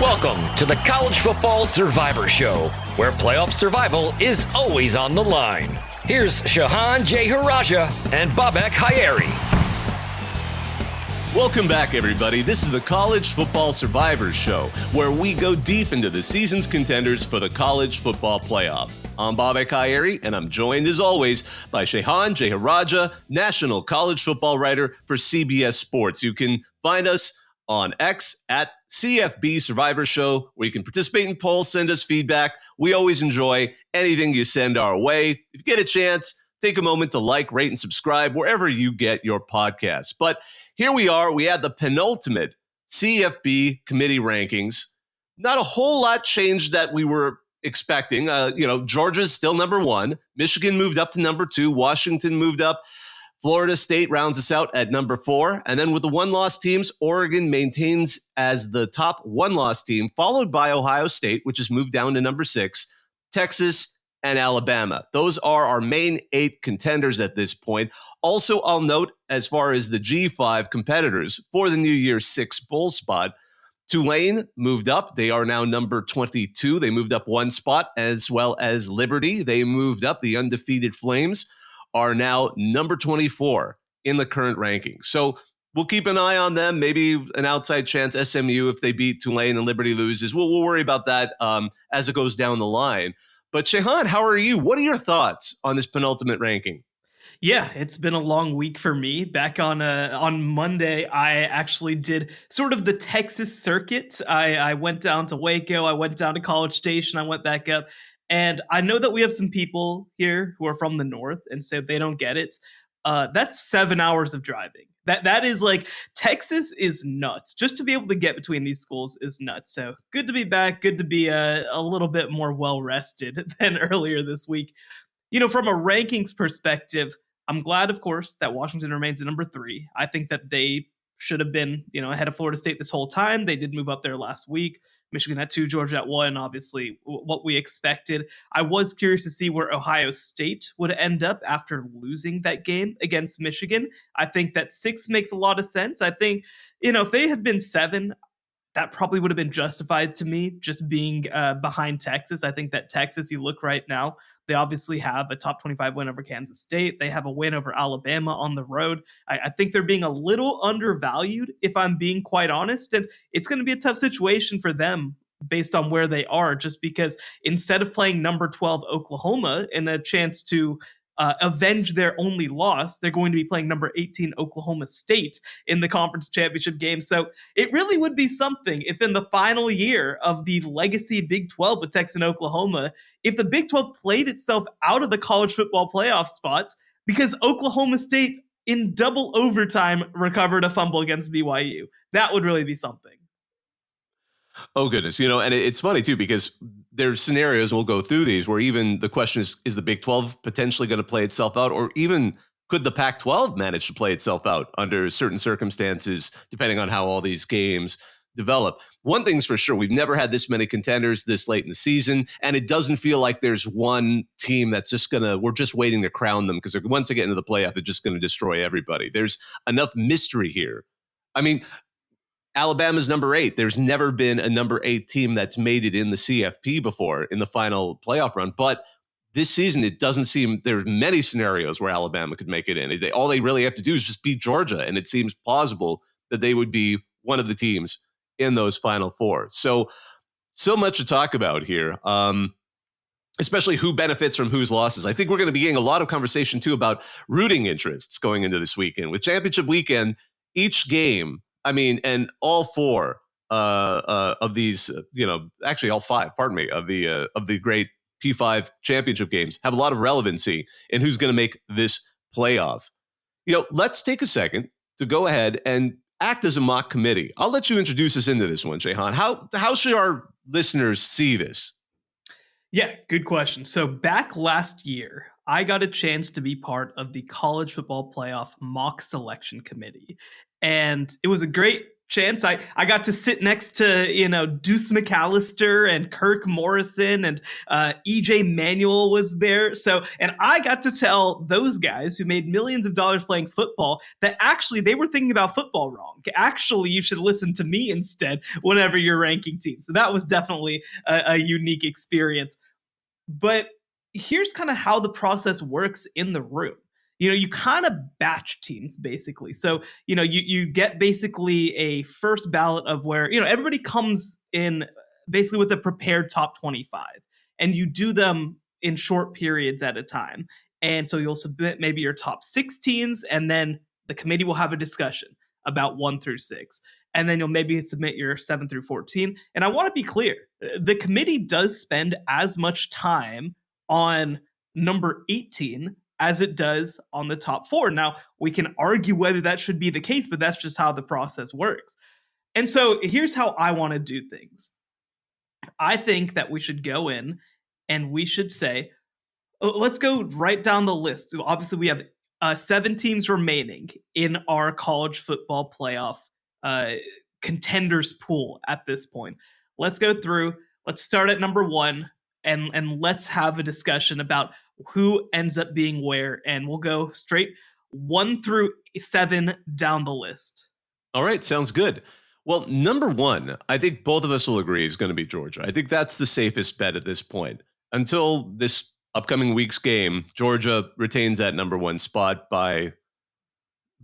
Welcome to the College Football Survivor Show, where playoff survival is always on the line. Here's Shehan Jeyarajah and Bobak Hayeri. Welcome back, everybody. This is the College Football Survivor Show, where we go deep into the season's contenders for the college football playoff. I'm Bobak Hayeri, and I'm joined, as always, by Shehan Jeyarajah, national college football writer for CBS Sports. You can find us on X at CFB Survivor Show, where you can participate in polls, send us feedback. We always enjoy anything you send our way. If you get a chance, take a moment to like, rate, and subscribe wherever you get your podcasts. But here we are. We had the penultimate CFB committee rankings. Not a whole lot changed that we were expecting. Georgia's still number one. Michigan moved up to number two. Washington moved up. Florida State rounds us out at number 4. And then with the one-loss teams, Oregon maintains as the top one-loss team, followed by Ohio State, which has moved down to number 6, Texas, and Alabama. Those are our main 8 contenders at this point. Also, I'll note, as far as the G5 competitors for the New Year's 6 bowl spot, Tulane moved up. They are now number 22. They moved up 1 spot, as well as Liberty. They moved up. The undefeated Flames are now number 24 in the current ranking. So we'll keep an eye on them. Maybe an outside chance, SMU, if they beat Tulane and Liberty loses. We'll worry about that as it goes down the line. But Shehan, how are you? What are your thoughts on this penultimate ranking? Yeah, it's been a long week for me. Back on Monday, I actually did sort of the Texas circuit. I went down to Waco. I went down to College Station. I went back up. And I know that we have some people here who are from the north and say they don't get it. That's 7 hours of driving. That is like, Texas is nuts. Just to be able to get between these schools is nuts. So good to be back. Good to be a little bit more well-rested than earlier this week. You know, from a rankings perspective, I'm glad, of course, that Washington remains at number 3. I think that they should have been, ahead of Florida State this whole time. They did move up there last week. Michigan at 2, Georgia at 1, obviously what we expected. I was curious to see where Ohio State would end up after losing that game against Michigan. I think that 6 makes a lot of sense. I think, if they had been 7, that probably would have been justified to me, just being behind Texas. I think that Texas, you look right now, they obviously have a top 25 win over Kansas State. They have a win over Alabama on the road. I think they're being a little undervalued, if I'm being quite honest. And it's going to be a tough situation for them based on where they are, just because instead of playing number 12 Oklahoma and a chance to avenge their only loss, they're going to be playing number 18 Oklahoma State in the conference championship game. So it really would be something if in the final year of the legacy Big 12 with Texas and Oklahoma, if the Big 12 played itself out of the college football playoff spots because Oklahoma State in double overtime recovered a fumble against BYU. That would really be something. Oh, goodness. And it's funny, too, because there's scenarios, and we'll go through these, where even the question is the Big 12 potentially going to play itself out? Or even could the Pac-12 manage to play itself out under certain circumstances, depending on how all these games develop? One thing's for sure, we've never had this many contenders this late in the season, and it doesn't feel like there's one team that's we're just waiting to crown them, because once they get into the playoff, they're just going to destroy everybody. There's enough mystery here. I mean, Alabama's number 8. There's never been a number 8 team that's made it in the CFP before in the final playoff run. But this season, it doesn't seem there's many scenarios where Alabama could make it in. All they really have to do is just beat Georgia. And it seems plausible that they would be one of the teams in those final 4. So much to talk about here, especially who benefits from whose losses. I think we're going to be getting a lot of conversation, too, about rooting interests going into this weekend. With championship weekend, each game, and all 4 of these, actually all 5, of the great P5 championship games have a lot of relevancy in who's going to make this playoff. Let's take a second to go ahead and act as a mock committee. I'll let you introduce us into this one, Shehan. How should our listeners see this? Yeah, good question. So back last year, I got a chance to be part of the College Football Playoff Mock Selection Committee. And it was a great chance. I got to sit next to, Deuce McAllister and Kirk Morrison, and EJ Manuel was there. So, and I got to tell those guys who made millions of dollars playing football that actually they were thinking about football wrong. Actually, you should listen to me instead whenever you're ranking teams. So that was definitely a unique experience. But here's kind of how the process works in the room. You kind of batch teams basically. So, you get basically a first ballot of where, everybody comes in basically with a prepared top 25, and you do them in short periods at a time. And so you'll submit maybe your top 6 teams, and then the committee will have a discussion about 1 through 6. And then you'll maybe submit your 7 through 14. And I want to be clear, the committee does spend as much time on number 18 as it does on the top 4. Now, we can argue whether that should be the case, but that's just how the process works. And so here's how I want to do things. I think that we should go in and we should say, let's go right down the list. So obviously, we have 7 teams remaining in our college football playoff contenders pool at this point. Let's go through. Let's start at number 1, and let's have a discussion about who ends up being where, and we'll go straight 1 through 7 down the list. All right, sounds good. Well, number 1, I think both of us will agree is going to be Georgia. I think that's the safest bet at this point. Until this upcoming week's game, Georgia retains that number 1 spot by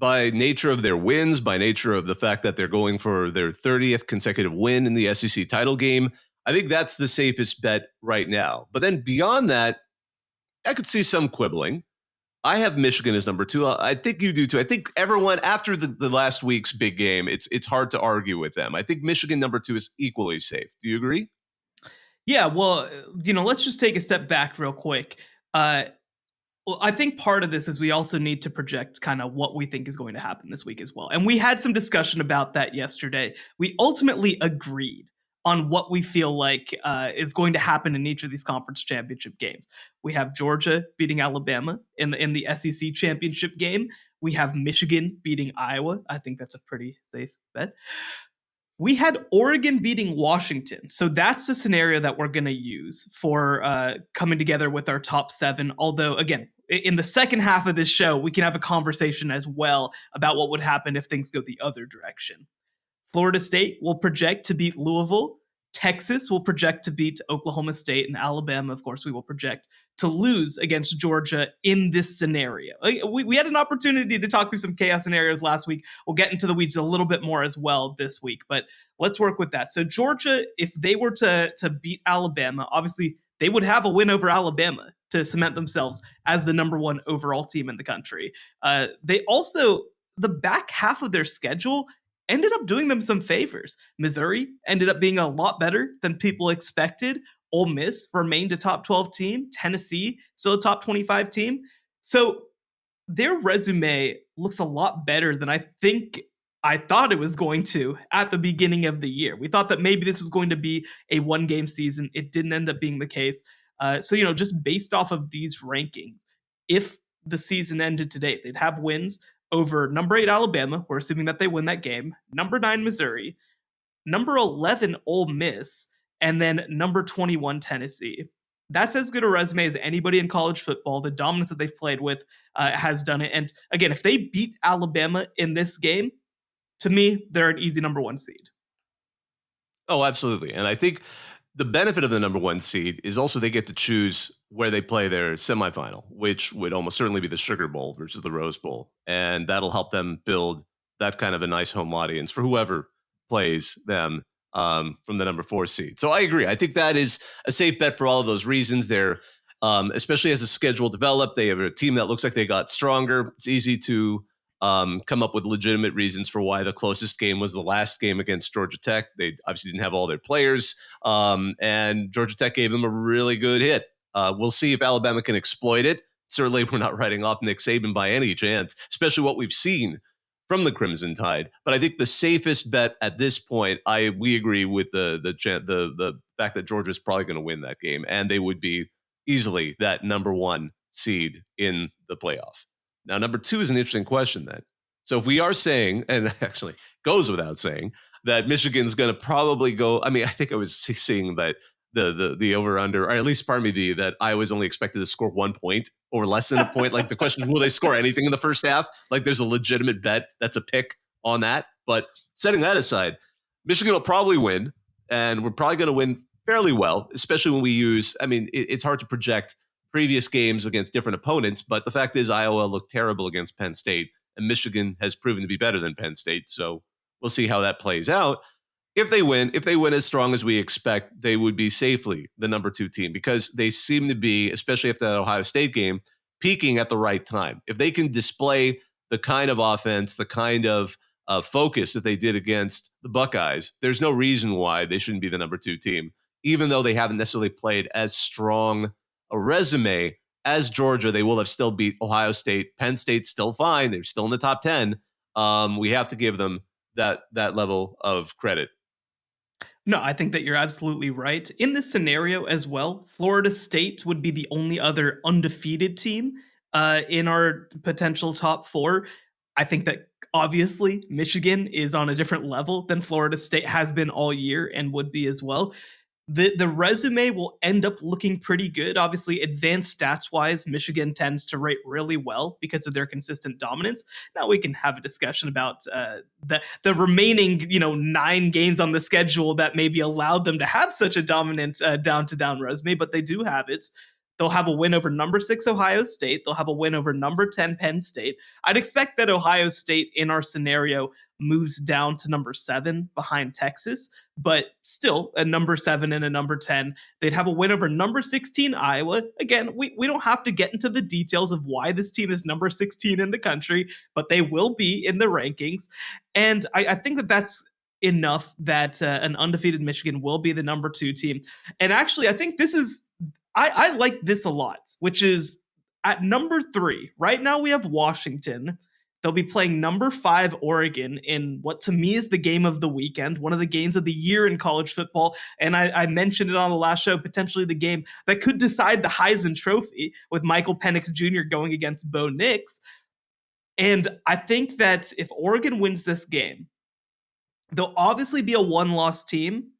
nature of their wins, by nature of the fact that they're going for their 30th consecutive win in the SEC title game. I think that's the safest bet right now. But then beyond that, I could see some quibbling. I have Michigan as number 2. I think you do too. I think everyone, after the last week's big game, it's hard to argue with them. I think Michigan number 2 is equally safe. Do you agree? Yeah, well, let's just take a step back real quick. Well, I think part of this is we also need to project kind of what we think is going to happen this week as well. And we had some discussion about that yesterday. We ultimately agreed on what we feel like is going to happen in each of these conference championship games. We have Georgia beating Alabama in the SEC championship game. We have Michigan beating Iowa. I think that's a pretty safe bet. We had Oregon beating Washington. So that's the scenario that we're going to use for coming together with our top 7. Although, again, in the second half of this show, we can have a conversation as well about what would happen if things go the other direction. Florida State will project to beat Louisville. Texas will project to beat Oklahoma State, and Alabama, of course, we will project to lose against Georgia in this scenario. We had an opportunity to talk through some chaos scenarios last week. We'll get into the weeds a little bit more as well this week, but let's work with that. So Georgia, if they were to beat Alabama, obviously they would have a win over Alabama to cement themselves as the number 1 overall team in the country. They also, the back half of their schedule ended up doing them some favors. Missouri ended up being a lot better than people expected. Ole Miss remained a top 12 team. Tennessee, still a top 25 team. So their resume looks a lot better than I think I thought it was going to at the beginning of the year. We thought that maybe this was going to be a 1-game season. It didn't end up being the case. So, just based off of these rankings, if the season ended today, they'd have wins over number 8 Alabama. We're assuming that they win that game. Number 9 Missouri, number 11 Ole Miss, and then number 21 Tennessee. That's as good a resume as anybody in college football. The dominance that they've played with has done it. And again, if they beat Alabama in this game, to me, they're an easy number 1 seed. Oh, absolutely. And I think the benefit of the number 1 seed is also they get to choose where they play their semifinal, which would almost certainly be the Sugar Bowl versus the Rose Bowl. And that'll help them build that kind of a nice home audience for whoever plays them from the number 4 seed. So I agree. I think that is a safe bet for all of those reasons. They're, especially as the schedule developed, they have a team that looks like they got stronger. It's easy to come up with legitimate reasons for why the closest game was the last game against Georgia Tech. They obviously didn't have all their players, and Georgia Tech gave them a really good hit. We'll see if Alabama can exploit it. Certainly, we're not writing off Nick Saban by any chance, especially what we've seen from the Crimson Tide. But I think the safest bet at this point, we agree with the fact that Georgia's probably going to win that game, and they would be easily that number 1 seed in the playoff. Now, number 2 is an interesting question then. So if we are saying, and actually goes without saying, that Michigan's going to probably go. I mean, I think I was seeing that the over under, or at least pardon me, that I was only expected to score 1 point or less than a point. Like the question is, will they score anything in the first half? Like there's a legitimate bet that's a pick on that. But setting that aside, Michigan will probably win, and we're probably going to win fairly well, especially when we use. I mean, it's hard to project previous games against different opponents, but the fact is Iowa looked terrible against Penn State, and Michigan has proven to be better than Penn State. So we'll see how that plays out. If they win as strong as we expect, they would be safely the number 2 team because they seem to be, especially after that Ohio State game, peaking at the right time. If they can display the kind of offense, the kind of focus that they did against the Buckeyes, there's no reason why they shouldn't be the number 2 team, even though they haven't necessarily played as strong a resume as Georgia. They will have still beat Ohio State. Penn State's still fine. They're still in the top 10. We have to give them that level of credit. No, I think that you're absolutely right. In this scenario as well, Florida State would be the only other undefeated team in our potential top 4. I think that obviously Michigan is on a different level than Florida State has been all year and would be as well. The resume will end up looking pretty good. Obviously, advanced stats wise, Michigan tends to rate really well because of their consistent dominance. Now we can have a discussion about the remaining 9 games on the schedule that maybe allowed them to have such a dominant down to down resume, but they do have it. They'll have a win over number 6 Ohio State. They'll have a win over number 10 Penn State. I'd expect that Ohio State in our scenario moves down to number 7 behind Texas, but still a number 7 and a number 10. They'd have a win over number 16 Iowa. Again, we don't have to get into the details of why this team is number 16 in the country, but they will be in the rankings. And I think that that's enough that an undefeated Michigan will be the number 2 team. And actually, I think this is I like this a lot, which is at number 3. Right now we have Washington. They'll be playing number 5 Oregon in what to me is the game of the weekend, one of the games of the year in college football. And I mentioned it on the last show, potentially the game that could decide the Heisman Trophy with Michael Penix Jr. going against Bo Nix. And I think that if Oregon wins this game, they'll obviously be a one-loss team,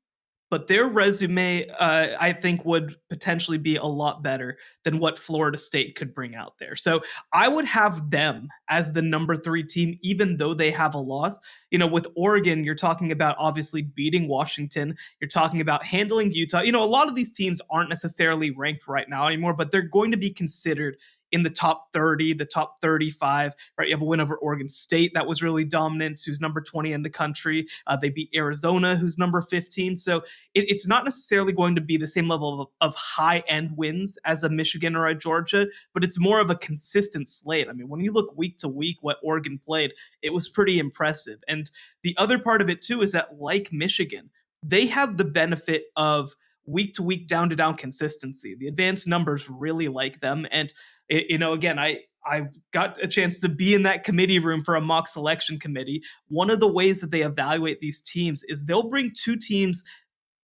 but their resume, I think, would potentially be a lot better than what Florida State could bring out there. So I would have them as the number 3 team, even though they have a loss. With Oregon, you're talking about obviously beating Washington. You're talking about handling Utah. A lot of these teams aren't necessarily ranked right now anymore, but they're going to be considered in the top 30, the top 35, right? You have a win over Oregon State that was really dominant, who's number 20 in the country. They beat Arizona, who's number 15. So it's not necessarily going to be the same level of high-end wins as a Michigan or a Georgia, but it's more of a consistent slate. I mean, when you look week to week what Oregon played, it was pretty impressive. And the other part of it, too, is that like Michigan, they have the benefit of week to week, down to down consistency. The advanced numbers really like them. And again, I got a chance to be in that committee room for a mock selection committee. One of the ways that they evaluate these teams is they'll bring 2 teams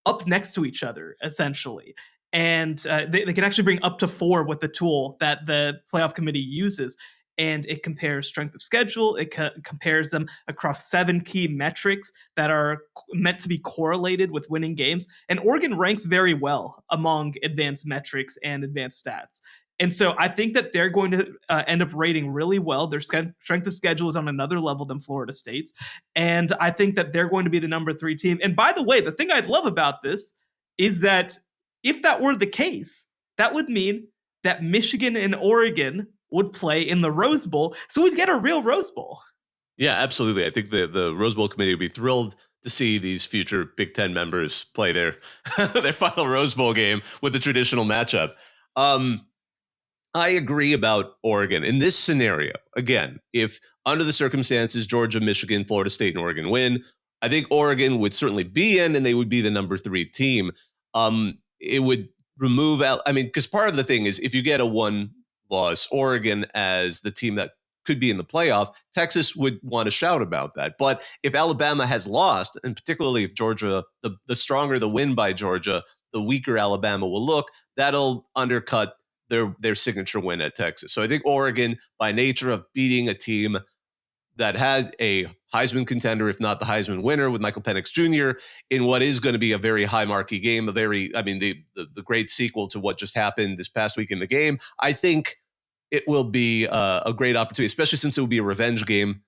up next to each other, essentially. And they can actually bring up to 4 with the tool that the playoff committee uses. And it compares strength of schedule. It compares them across 7 key metrics that are meant to be correlated with winning games. And Oregon ranks very well among advanced metrics and advanced stats. And so I think that they're going to end up rating really well. Their strength of schedule is on another level than Florida State's. And I think that they're going to be the number 3 team. And by the way, the thing I'd love about this is that if that were the case, that would mean that Michigan and Oregon would play in the Rose Bowl. So we'd get a real Rose Bowl. Yeah, absolutely. I think the Rose Bowl committee would be thrilled to see these future Big Ten members play their their final Rose Bowl game with the traditional matchup. I agree about Oregon. In this scenario, again, if under the circumstances, Georgia, Michigan, Florida State, and Oregon win, I think Oregon would certainly be in, and they would be the number 3 team. It would remove out, because part of the thing is if you get a 1-loss Oregon as the team that could be in the playoff, Texas would want to shout about that. But if Alabama has lost, and particularly if Georgia, the stronger the win by Georgia, the weaker Alabama will look, that'll undercut their signature win at Texas. So I think Oregon, by nature of beating a team that had a Heisman contender, if not the Heisman winner, with Michael Penix Jr. in what is going to be a very high marquee game, the great sequel to what just happened this past week in the game. I think it will be a great opportunity, especially since it will be a revenge game,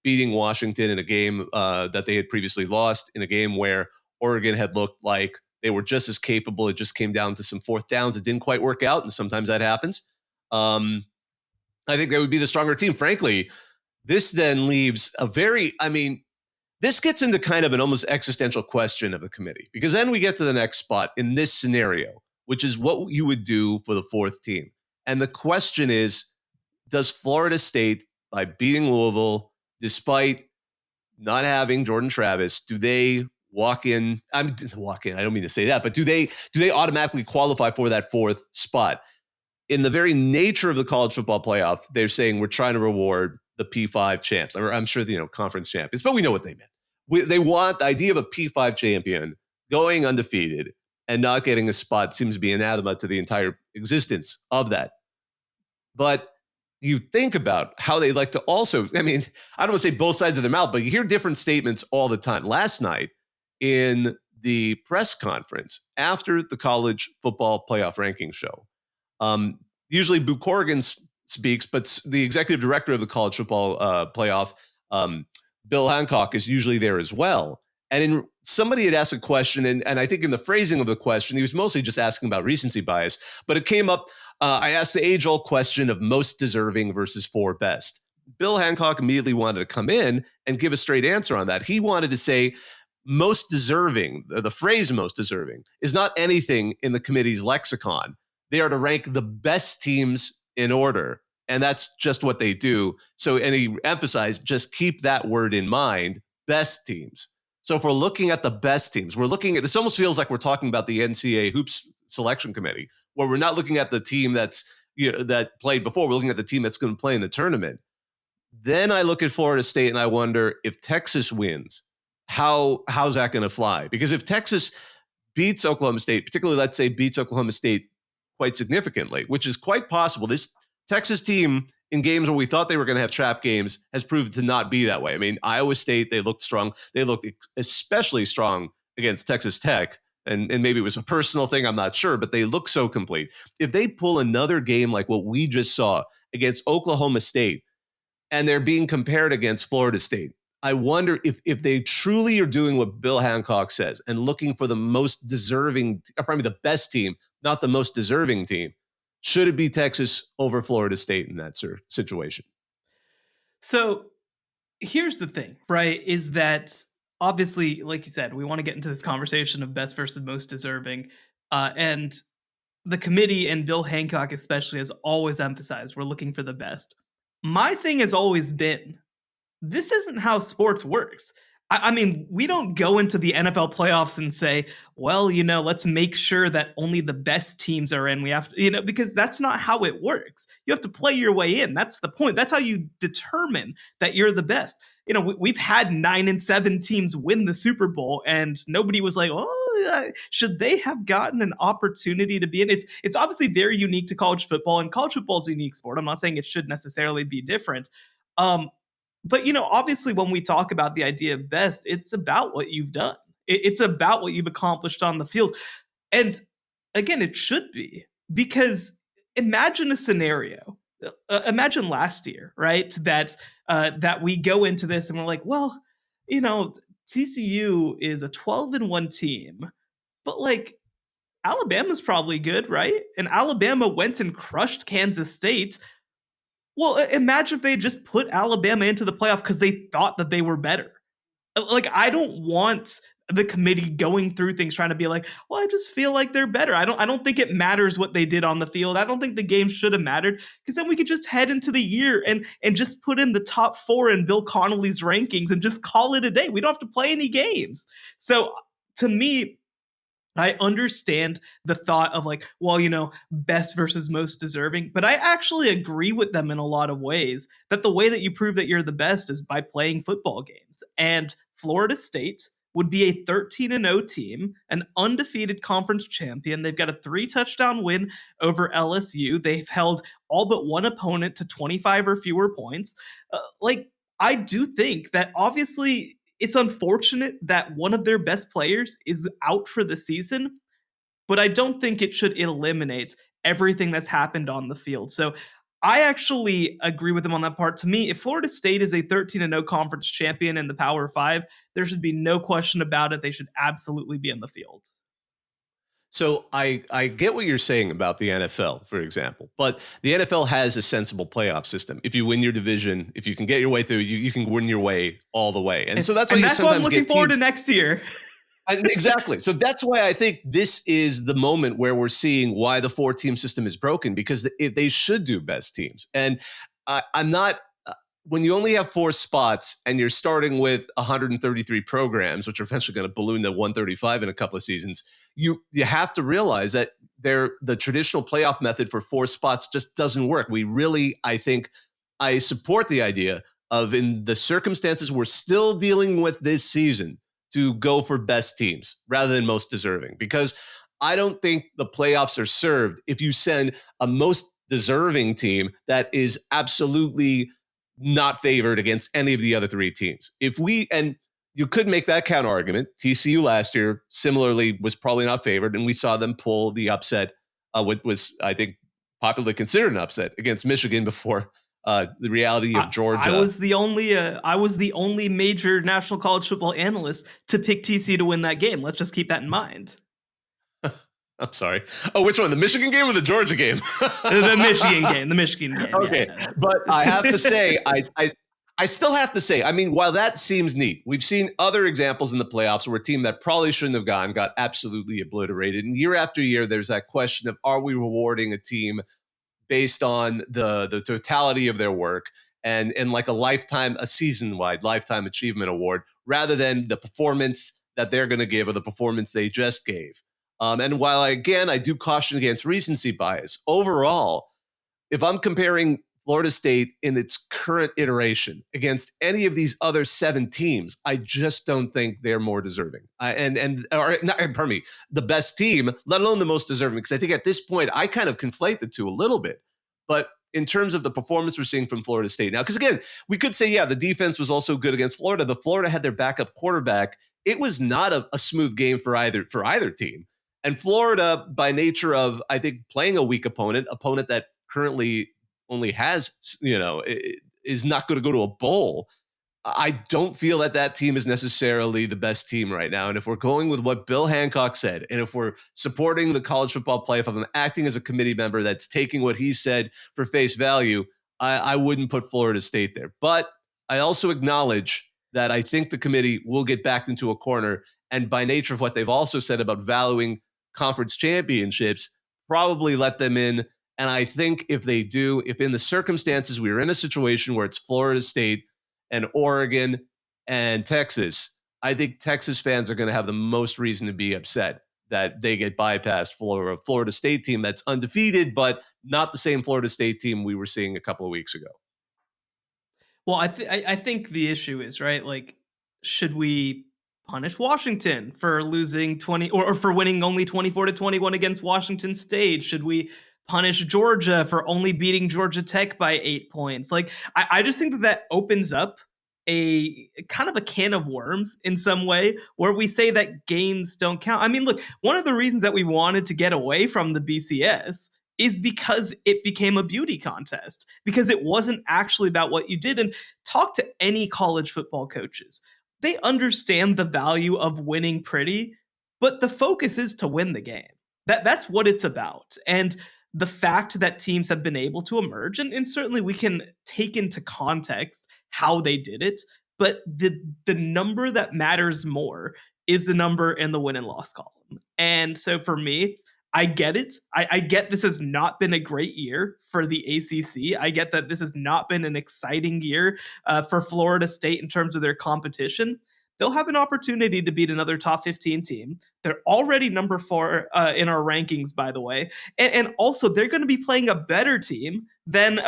beating Washington in a game that they had previously lost, in a game where Oregon had looked like they were just as capable. It just came down to some fourth downs. It didn't quite work out, and sometimes that happens. I think they would be the stronger team. Frankly, this then leaves this gets into kind of an almost existential question of the committee, because then we get to the next spot in this scenario, which is what you would do for the fourth team. And the question is, does Florida State, by beating Louisville, despite not having Jordan Travis, do they walk in? I don't mean to say that, but do they automatically qualify for that fourth spot? In the very nature of the college football playoff, they're saying we're trying to reward the P5 champs. I'm sure conference champions, but we know what they meant. They want the idea of a P5 champion going undefeated and not getting a spot seems to be anathema to the entire existence of that. But you think about how they like to also, I don't want to say both sides of their mouth, but you hear different statements all the time. Last night in the press conference after the college football playoff ranking show, usually Boo Corrigan speaks, but the executive director of the college football playoff, Bill Hancock, is usually there as well. And somebody had asked a question, and I think in the phrasing of the question, he was mostly just asking about recency bias, but it came up. I asked the age-old question of most deserving versus four best. Bill Hancock immediately wanted to come in and give a straight answer on that. He wanted to say most deserving, the phrase most deserving, is not anything in the committee's lexicon. They are to rank the best teams in order, and that's just what they do. So, and he emphasized, just keep that word in mind, best teams. So if we're looking at the best teams, we're looking at, this almost feels like we're talking about the NCAA hoops selection committee, where we're not looking at the team that played before. We're looking at the team that's going to play in the tournament. Then I look at Florida State and I wonder, if Texas wins, how's that going to fly? Because if Texas beats Oklahoma State, particularly let's say beats Oklahoma State quite significantly, which is quite possible, this Texas team in games where we thought they were going to have trap games has proved to not be that way. Iowa State, they looked strong. They looked especially strong against Texas Tech. And maybe it was a personal thing, I'm not sure, but they look so complete. If they pull another game like what we just saw against Oklahoma State, and they're being compared against Florida State, I wonder if they truly are doing what Bill Hancock says and looking for the most deserving, probably the best team, not the most deserving team. Should it be Texas over Florida State in that situation? So here's the thing, right? Is that obviously, like you said, we want to get into this conversation of best versus most deserving. And the committee and Bill Hancock especially has always emphasized we're looking for the best. My thing has always been, this isn't how sports works. We don't go into the NFL playoffs and say, well, let's make sure that only the best teams are in. We have to, because that's not how it works. You have to play your way in. That's the point. That's how you determine that you're the best. We've had 9 and 7 teams win the Super Bowl, and nobody was like, oh, should they have gotten an opportunity to be in? It's obviously very unique to college football, and college football is a unique sport. I'm not saying it should necessarily be different. But, obviously when we talk about the idea of best, it's about what you've done. It's about what you've accomplished on the field. And again, it should be, because imagine a scenario. Imagine last year, right? That we go into this and we're like, well, TCU is a 12-1 team, but like Alabama's probably good, right? And Alabama went and crushed Kansas State. Well, imagine if they just put Alabama into the playoff because they thought that they were better. Like, I don't want the committee going through things trying to be like, well, I just feel like they're better. I don't think it matters what they did on the field. I don't think the game should have mattered, because then we could just head into the year and just put in the top 4 in Bill Connolly's rankings and just call it a day. We don't have to play any games. So to me, I understand the thought of like, well, best versus most deserving, but I actually agree with them in a lot of ways, that the way that you prove that you're the best is by playing football games. And Florida State would be a 13-0 team, an undefeated conference champion. They've got a 3-touchdown win over LSU. They've held all but one opponent to 25 or fewer points. I do think that obviously it's unfortunate that one of their best players is out for the season, but I don't think it should eliminate everything that's happened on the field. So I actually agree with him on that part. To me, if Florida State is a 13-0 conference champion in the Power 5, there should be no question about it. They should absolutely be in the field. So I get what you're saying about the NFL, for example, but the NFL has a sensible playoff system. If you win your division, if you can get your way through, you can win your way all the way. And so that's why I'm looking forward to next year. Exactly. So that's why I think this is the moment where we're seeing why the 4-team system is broken, because they should do best teams. And I'm not, when you only have 4 spots and you're starting with 133 programs, which are eventually going to balloon to 135 in a couple of seasons, you have to realize that the traditional playoff method for 4 spots just doesn't work. I support the idea of, in the circumstances we're still dealing with this season, to go for best teams rather than most deserving, because I don't think the playoffs are served if you send a most deserving team that is absolutely not favored against any of the other 3 teams. And you could make that counter argument. TCU last year similarly was probably not favored, and we saw them pull the upset, what was, I think, popularly considered an upset against Michigan before the reality of Georgia. I was the only major national college football analyst to pick TCU to win that game. Let's just keep that in mind. I'm sorry. Oh, which one? The Michigan game or the Georgia game? The Michigan game. The Michigan game. Okay, but I have to say, I still have to say, I mean, while that seems neat, we've seen other examples in the playoffs where a team that probably shouldn't have got absolutely obliterated. And year after year, there's that question of, are we rewarding a team based on the totality of their work and like a season-wide lifetime achievement award, rather than the performance that they're going to give or the performance they just gave. And while I do caution against recency bias, overall, if I'm comparing Florida State in its current iteration against any of these other 7 teams, I just don't think they're more deserving. The best team, let alone the most deserving, because I think at this point, I kind of conflate the two a little bit. But in terms of the performance we're seeing from Florida State now, because again, we could say, the defense was also good against Florida, but Florida had their backup quarterback. It was not a smooth game for either team. And Florida, by nature of, I think, playing a weak opponent that currently only has, is not going to go to a bowl, I don't feel that team is necessarily the best team right now. And if we're going with what Bill Hancock said, and if we're supporting the college football playoff, if I'm acting as a committee member that's taking what he said for face value, I wouldn't put Florida State there. But I also acknowledge that I think the committee will get backed into a corner. And by nature of what they've also said about valuing conference championships, probably let them in. And I think if they do, if in the circumstances we are in a situation where it's Florida State and Oregon and Texas, I think Texas fans are going to have the most reason to be upset that they get bypassed for a Florida State team that's undefeated, but not the same Florida State team we were seeing a couple of weeks ago. Well, I think the issue is, right, like, should we punish Washington for losing 20 or for winning only 24-21 against Washington State? Should we punish Georgia for only beating Georgia Tech by 8 points? Like, I just think that opens up a kind of a can of worms in some way, where we say that games don't count. I mean, look, one of the reasons that we wanted to get away from the BCS is because it became a beauty contest, because it wasn't actually about what you did. And talk to any college football coaches. They understand the value of winning pretty, but the focus is to win the game. That's what it's about. And the fact that teams have been able to emerge, and certainly we can take into context how they did it, but the number that matters more is the number in the win and loss column. And so for me, I get it. I get this has not been a great year for the ACC. I get that this has not been an exciting year for Florida State in terms of their competition. They'll have an opportunity to beat another top 15 team. They're already number 4 in our rankings, by the way. And also, they're going to be playing a better team than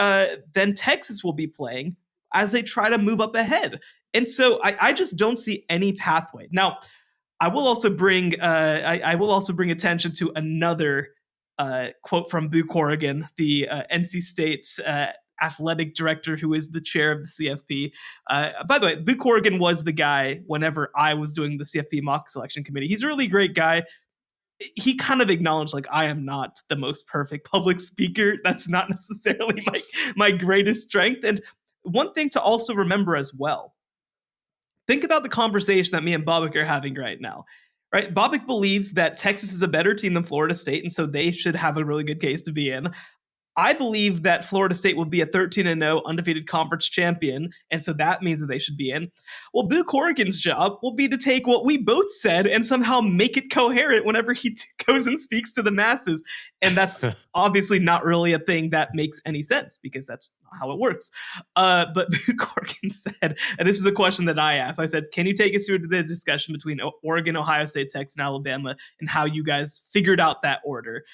Texas will be playing as they try to move up ahead. And so I just don't see any pathway. Now, I will also bring attention to another quote from Boo Corrigan, the NC State's athletic director who is the chair of the CFP. By the way, Boo Corrigan was the guy whenever I was doing the CFP mock selection committee. He's a really great guy. He kind of acknowledged, like, I am not the most perfect public speaker. That's not necessarily my greatest strength. And one thing to also remember as well, think about the conversation that me and Bobak are having right now. Right? Bobak believes that Texas is a better team than Florida State, and so they should have a really good case to be in. I believe that Florida State will be a 13-0 undefeated conference champion, and so that means that they should be in. Well, Boo Corrigan's job will be to take what we both said and somehow make it coherent whenever he goes and speaks to the masses. And that's obviously not really a thing that makes any sense, because that's not how it works. But Boo Corrigan said, and this is a question that I asked, I said, can you take us through the discussion between Oregon, Ohio State, Texas, and Alabama, and how you guys figured out that order?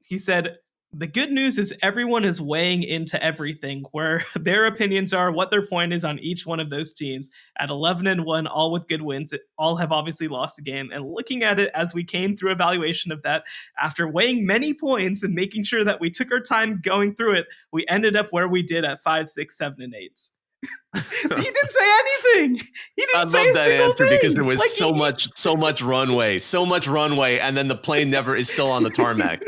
He said, the good news is everyone is weighing into everything, where their opinions are, what their point is on each one of those teams. At 11-1, all with good wins, all have obviously lost a game. And looking at it as we came through evaluation of that, after weighing many points and making sure that we took our time going through it, we ended up where we did at 5, 6, 7, and 8. He didn't say anything. He didn't say love that answer thing. Because there was like so much runway, and then the plane never is still on the tarmac.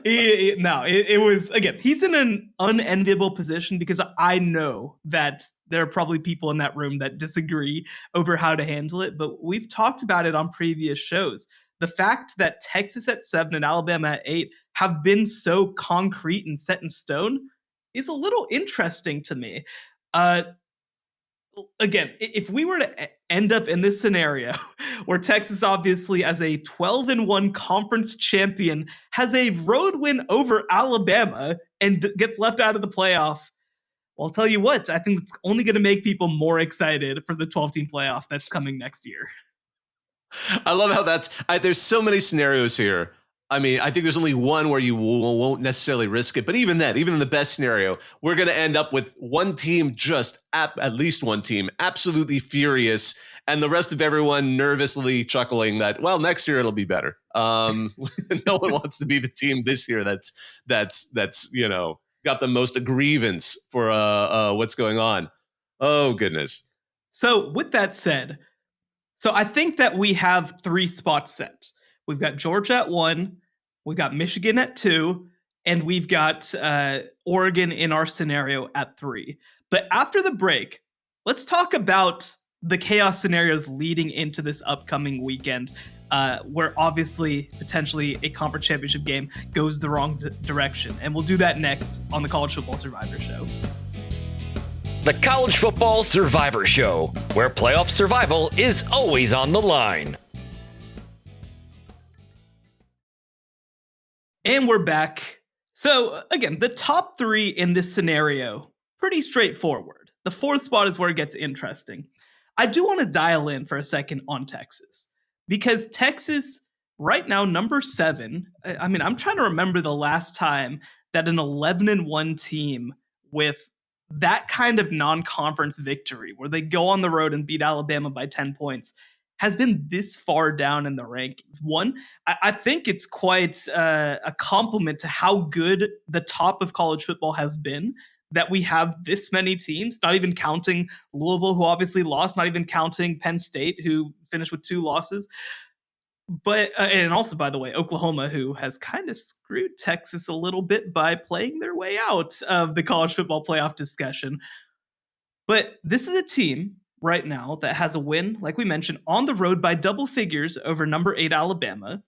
It was, again, he's in an unenviable position, because I know that there are probably people in that room that disagree over how to handle it, but we've talked about it on previous shows. The fact that Texas at 7 and Alabama at 8 have been so concrete and set in stone is a little interesting to me. Again, if we were to end up in this scenario where Texas, obviously as a 12-1 conference champion, has a road win over Alabama and gets left out of the playoff, well, I'll tell you what, I think it's only going to make people more excited for the 12-team playoff that's coming next year. I love how there's so many scenarios here. I mean, I think there's only one where you won't necessarily risk it. But even then, even in the best scenario, we're going to end up with one team, at least one team, absolutely furious, and the rest of everyone nervously chuckling that, well, next year it'll be better. No one wants to be the team this year that's got the most grievance for what's going on. Oh, goodness. So with that said, I think that we have 3 spots set. We've got Georgia at 1, we've got Michigan at 2, and we've got Oregon in our scenario at 3. But after the break, let's talk about the chaos scenarios leading into this upcoming weekend, where obviously, potentially, a conference championship game goes the wrong direction. And we'll do that next on the College Football Survivor Show. The College Football Survivor Show, where playoff survival is always on the line. And we're back. So, again, the top 3 in this scenario, pretty straightforward. The 4th spot is where it gets interesting. I do want to dial in for a second on Texas, because Texas, right now, number 7, I mean, I'm trying to remember the last time that an 11-1 team with that kind of non-conference victory, where they go on the road and beat Alabama by 10 points, has been this far down in the rankings. One, I think it's quite a compliment to how good the top of college football has been, that we have this many teams, not even counting Louisville, who obviously lost, not even counting Penn State, who finished with 2 losses. But, and also, by the way, Oklahoma, who has kind of screwed Texas a little bit by playing their way out of the college football playoff discussion. But this is a team right now that has a win, like we mentioned, on the road by double figures over number 8 Alabama.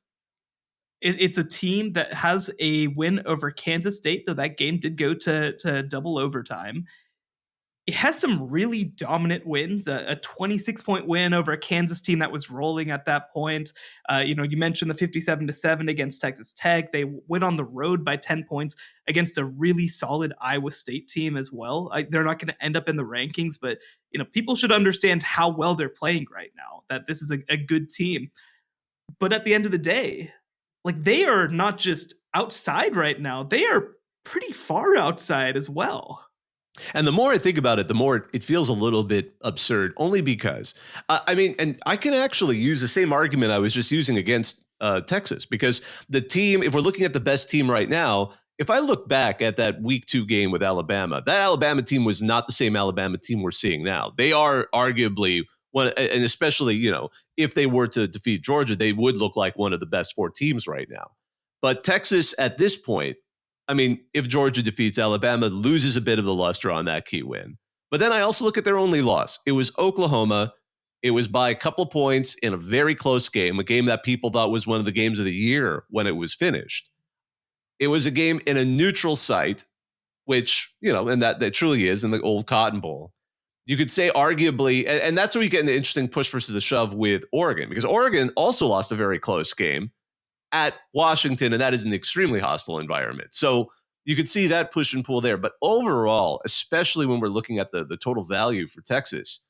It's a team that has a win over Kansas State, though that game did go to double overtime. It has some really dominant wins, a 26-point win over a Kansas team that was rolling at that point. You mentioned the 57-7 against Texas Tech. They went on the road by 10 points against a really solid Iowa State team as well. They're not going to end up in the rankings, but people should understand how well they're playing right now, that this is a good team. But at the end of the day, they are not just outside right now, they are pretty far outside as well. And the more I think about it, the more it feels a little bit absurd, only because, and I can actually use the same argument I was just using against Texas, because the team, if we're looking at the best team right now, if I look back at that week 2 game with Alabama, that Alabama team was not the same Alabama team we're seeing now. They are arguably one, and especially, if they were to defeat Georgia, they would look like one of the best 4 teams right now. But Texas at this point, I mean, if Georgia defeats Alabama, loses a bit of the luster on that key win. But then I also look at their only loss. It was Oklahoma. It was by a couple points in a very close game, a game that people thought was one of the games of the year when it was finished. It was a game in a neutral site, which, and that truly is in the old Cotton Bowl. You could say arguably, and that's where you get an interesting push versus the shove with Oregon, because Oregon also lost a very close game at Washington, and that is an extremely hostile environment. So you could see that push and pull there. But overall, especially when we're looking at the total value for Texas,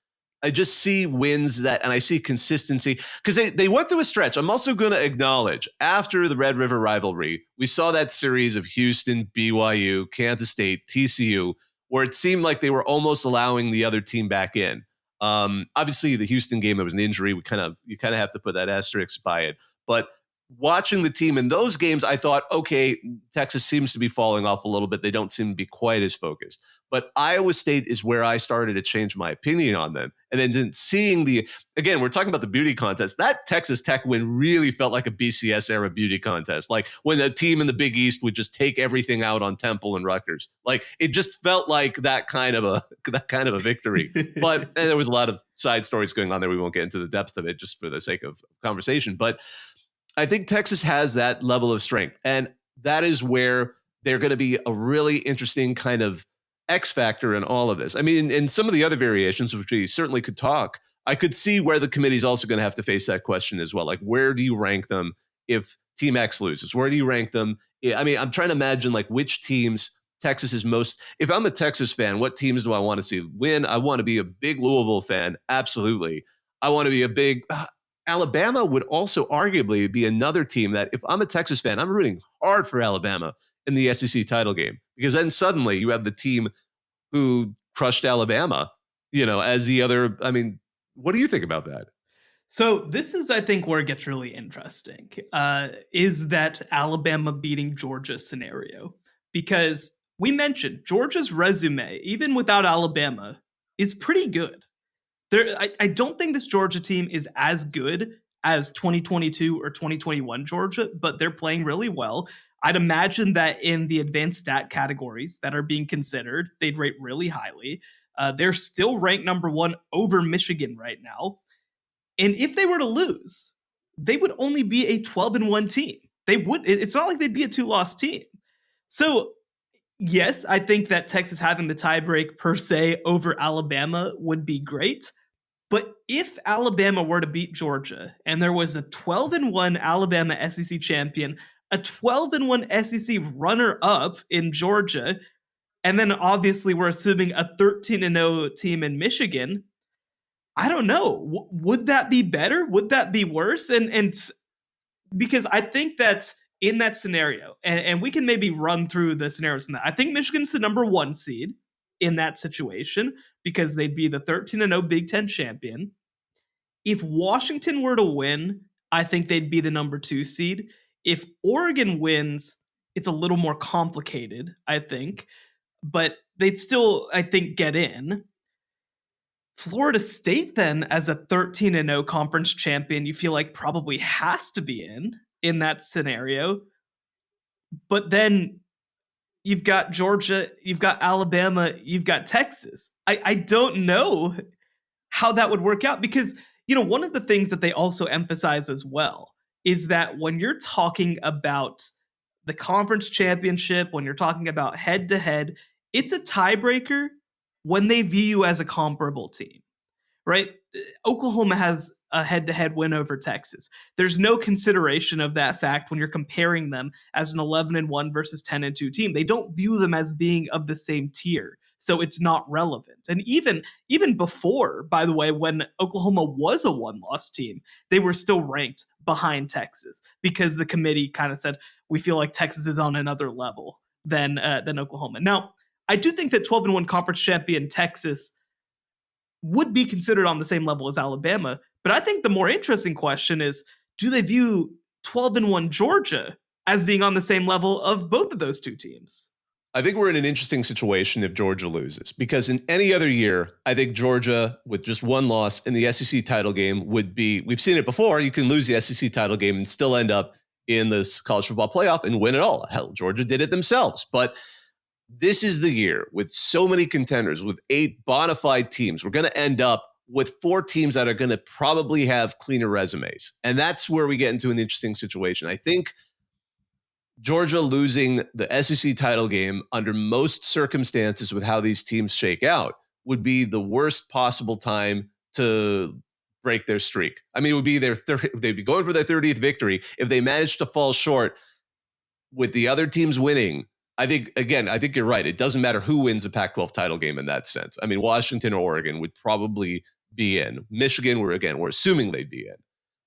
I just see wins and I see consistency because they went through a stretch. I'm also going to acknowledge after the Red River rivalry, we saw that series of Houston, BYU, Kansas State, TCU, where it seemed like they were almost allowing the other team back in. Obviously, the Houston game, there was an injury. You kind of have to put that asterisk by it. But watching the team in those games, I thought, okay, Texas seems to be falling off a little bit. They don't seem to be quite as focused. But Iowa State is where I started to change my opinion on them. And then seeing again, we're talking about the beauty contest. That Texas Tech win really felt like a BCS era beauty contest. Like when the team in the Big East would just take everything out on Temple and Rutgers. Like it just felt like that kind of a victory. But and there was a lot of side stories going on there. We won't get into the depth of it just for the sake of conversation. But I think Texas has that level of strength. And that is where they're going to be a really interesting kind of X factor in all of this. I mean, in some of the other variations, which we certainly could talk, I could see where the committee is also going to have to face that question as well. Like, where do you rank them if Team X loses? Where do you rank them? I mean, I'm trying to imagine like which teams Texas is most. If I'm a Texas fan, what teams do I want to see win? I want to be a big Louisville fan. Absolutely. I want to be a big Alabama would also arguably be another team that if I'm a Texas fan, I'm rooting hard for Alabama in the SEC title game, because then suddenly you have the team who crushed Alabama, as the other. I mean, what do you think about that? So this is, I think, where it gets really interesting, is that Alabama beating Georgia scenario. Because we mentioned Georgia's resume, even without Alabama, is pretty good. I don't think this Georgia team is as good as 2022 or 2021 Georgia, but they're playing really well. I'd imagine that in the advanced stat categories that are being considered, they'd rate really highly. They're still ranked number 1 over Michigan right now. And if they were to lose, they would only be a 12-1 team. It's not like they'd be a 2-loss team. So yes, I think that Texas having the tiebreak per se over Alabama would be great. But if Alabama were to beat Georgia and there was a 12-1 Alabama SEC champion, a 12-1 SEC runner-up in Georgia, and then obviously we're assuming a 13-0 team in Michigan, I don't know. Would that be better? Would that be worse? And because I think that in that scenario, and we can maybe run through the scenarios in that, I think Michigan's the number 1 seed in that situation because they'd be the 13-0 Big Ten champion. If Washington were to win, I think they'd be the number 2 seed. If Oregon wins, it's a little more complicated, I think, but they'd still, I think, get in. Florida State then, as a 13-0 conference champion, you feel like probably has to be in that scenario. But then you've got Georgia, you've got Alabama, you've got Texas. I don't know how that would work out because, one of the things that they also emphasize as well is that when you're talking about the conference championship, when you're talking about head-to-head, it's a tiebreaker when they view you as a comparable team, right? Oklahoma has a head-to-head win over Texas. There's no consideration of that fact when you're comparing them as an 11-1 versus 10-2 team. They don't view them as being of the same tier, so it's not relevant. And even before, by the way, when Oklahoma was a 1-loss team, they were still ranked behind Texas because the committee kind of said, we feel like Texas is on another level than Oklahoma. Now, I do think that 12-1 conference champion Texas would be considered on the same level as Alabama. But I think the more interesting question is, do they view 12-1 Georgia as being on the same level of both of those two teams. I think we're in an interesting situation if Georgia loses, because in any other year, I think Georgia with just one loss in the SEC title game would be, we've seen it before, you can lose the SEC title game and still end up in the college football playoff and win it all. Hell, Georgia did it themselves. But this is the year with so many contenders, with 8 bona fide teams. We're going to end up with 4 teams that are going to probably have cleaner resumes. And that's where we get into an interesting situation. I think Georgia losing the SEC title game under most circumstances with how these teams shake out would be the worst possible time to break their streak. I mean, it would be they'd be going for their 30th victory. If they managed to fall short with the other teams winning, I think you're right. It doesn't matter who wins a Pac-12 title game in that sense. I mean, Washington or Oregon would probably be in. Michigan, we're assuming they'd be in.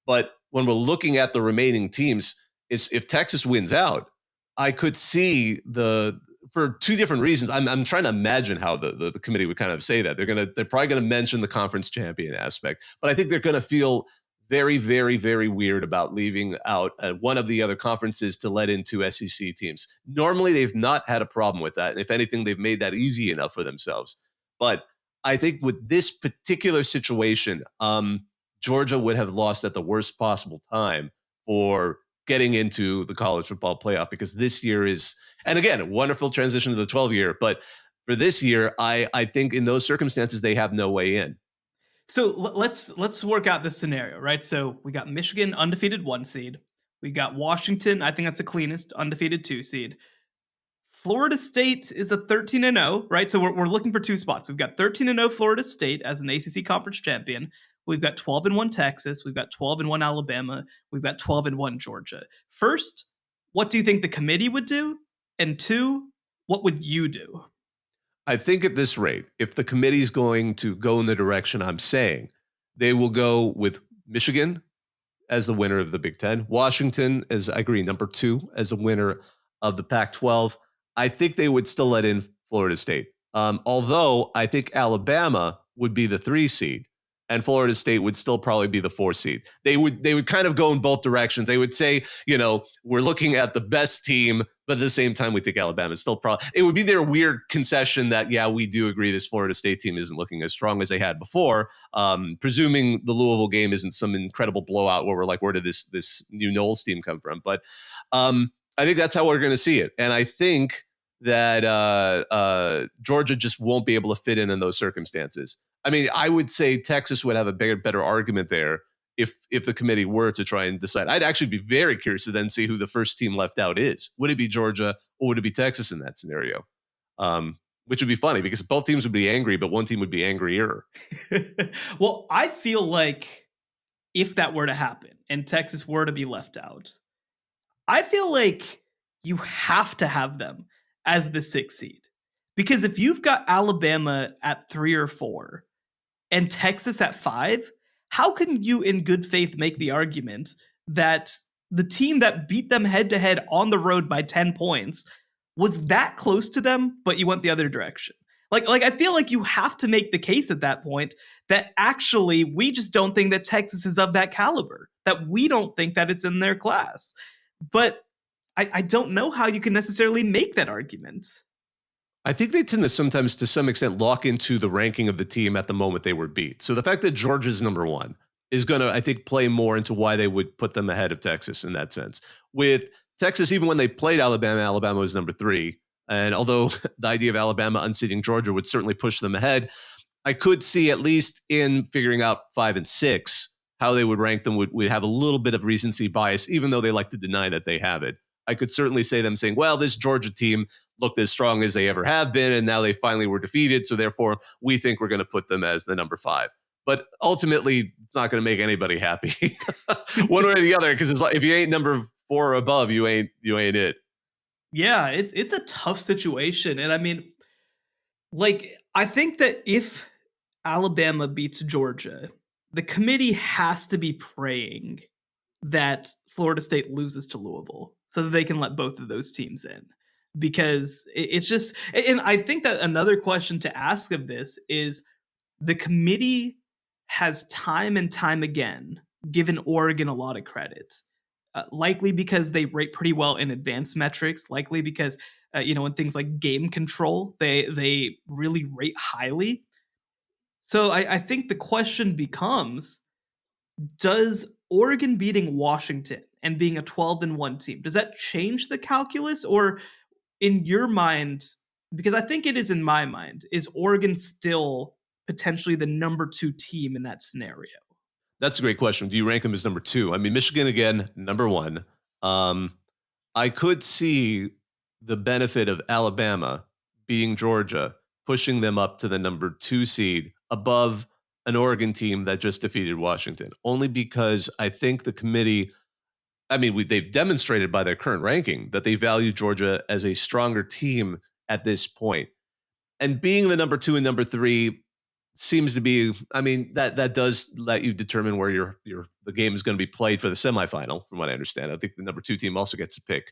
But when we're looking at the remaining teams, if Texas wins out, I could see for 2 different reasons. I'm trying to imagine how the committee would kind of say that. They're probably going to mention the conference champion aspect, but I think they're going to feel very, very, very weird about leaving out one of the other conferences to let into SEC teams. Normally, they've not had a problem with that. And if anything, they've made that easy enough for themselves. But I think with this particular situation, Georgia would have lost at the worst possible time for getting into the college football playoff, because this year is, and again, a wonderful transition to the 12 year. But for this year, I think in those circumstances, they have no way in. So let's work out this scenario, right? So we got Michigan undefeated 1 seed. We got Washington, I think that's the cleanest, undefeated 2 seed. Florida State is a 13-0, right? So we're looking for 2 spots. We've got 13-0 Florida State as an ACC conference champion. We've got 12-1 Texas. We've got 12-1 Alabama. We've got 12-1 Georgia. First, what do you think the committee would do? And 2, what would you do? I think at this rate, if the committee is going to go in the direction I'm saying, they will go with Michigan as the winner of the Big Ten. Washington is, I agree, number 2 as a winner of the Pac-12. I think they would still let in Florida State. Although I think Alabama would be the 3 seed and Florida State would still probably be the 4 seed. They would kind of go in both directions. They would say, we're looking at the best team, but at the same time, we think Alabama is still probably. It would be their weird concession that, yeah, we do agree this Florida State team isn't looking as strong as they had before. Presuming the Louisville game isn't some incredible blowout where we're like, where did this new Knowles team come from? But I think that's how we're going to see it. And I think that Georgia just won't be able to fit in those circumstances. I mean, I would say Texas would have a better argument there if the committee were to try and decide. I'd actually be very curious to then see who the first team left out is. Would it be Georgia or would it be Texas in that scenario? Which would be funny because both teams would be angry, but one team would be angrier. Well, I feel like if that were to happen and Texas were to be left out, I feel like you have to have them as the 6th seed. Because if you've got Alabama at 3 or 4 and Texas at 5, how can you in good faith make the argument that the team that beat them head to head on the road by 10 points was that close to them, but you went the other direction? Like I feel like you have to make the case at that point that actually we just don't think that Texas is of that caliber, that we don't think that it's in their class. But I don't know how you can necessarily make that argument. I think they tend to sometimes, to some extent, lock into the ranking of the team at the moment they were beat. So the fact that Georgia's number 1 is going to, I think, play more into why they would put them ahead of Texas in that sense. With Texas, even when they played Alabama, Alabama was number 3. And although the idea of Alabama unseating Georgia would certainly push them ahead, I could see, at least in figuring out 5 and 6, how they would rank them would have a little bit of recency bias, even though they like to deny that they have it. I could certainly say them saying, well, this Georgia team looked as strong as they ever have been, and now they finally were defeated, so therefore we think we're going to put them as the number 5. But ultimately, it's not going to make anybody happy one way or the other, because it's like, if you ain't number 4 or above, you ain't it. Yeah, it's a tough situation. And I mean, like, I think that if Alabama beats Georgia, the committee has to be praying that Florida State loses to Louisville so that they can let both of those teams in. Because it's just, and I think that another question to ask of this is, the committee has time and time again given Oregon a lot of credit likely because they rate pretty well in advanced metrics, likely because in things like game control, they really rate highly. So I think the question becomes: does Oregon beating Washington and being a 12-1 team, does that change the calculus? Or in your mind, because I think it is in my mind, is Oregon still potentially the number 2 team in that scenario? That's a great question. Do you rank them as number two? I mean, Michigan again, number one. Um, I could see the benefit of Alabama being Georgia, pushing them up to the number two seed above an Oregon team that just defeated Washington, only because I think the committee, I mean, they've demonstrated by their current ranking that they value Georgia as a stronger team at this point. And being the number two and number three seems to be, I mean, that does let you determine where the game is going to be played for the semifinal, from what I understand. I think the number two team also gets to pick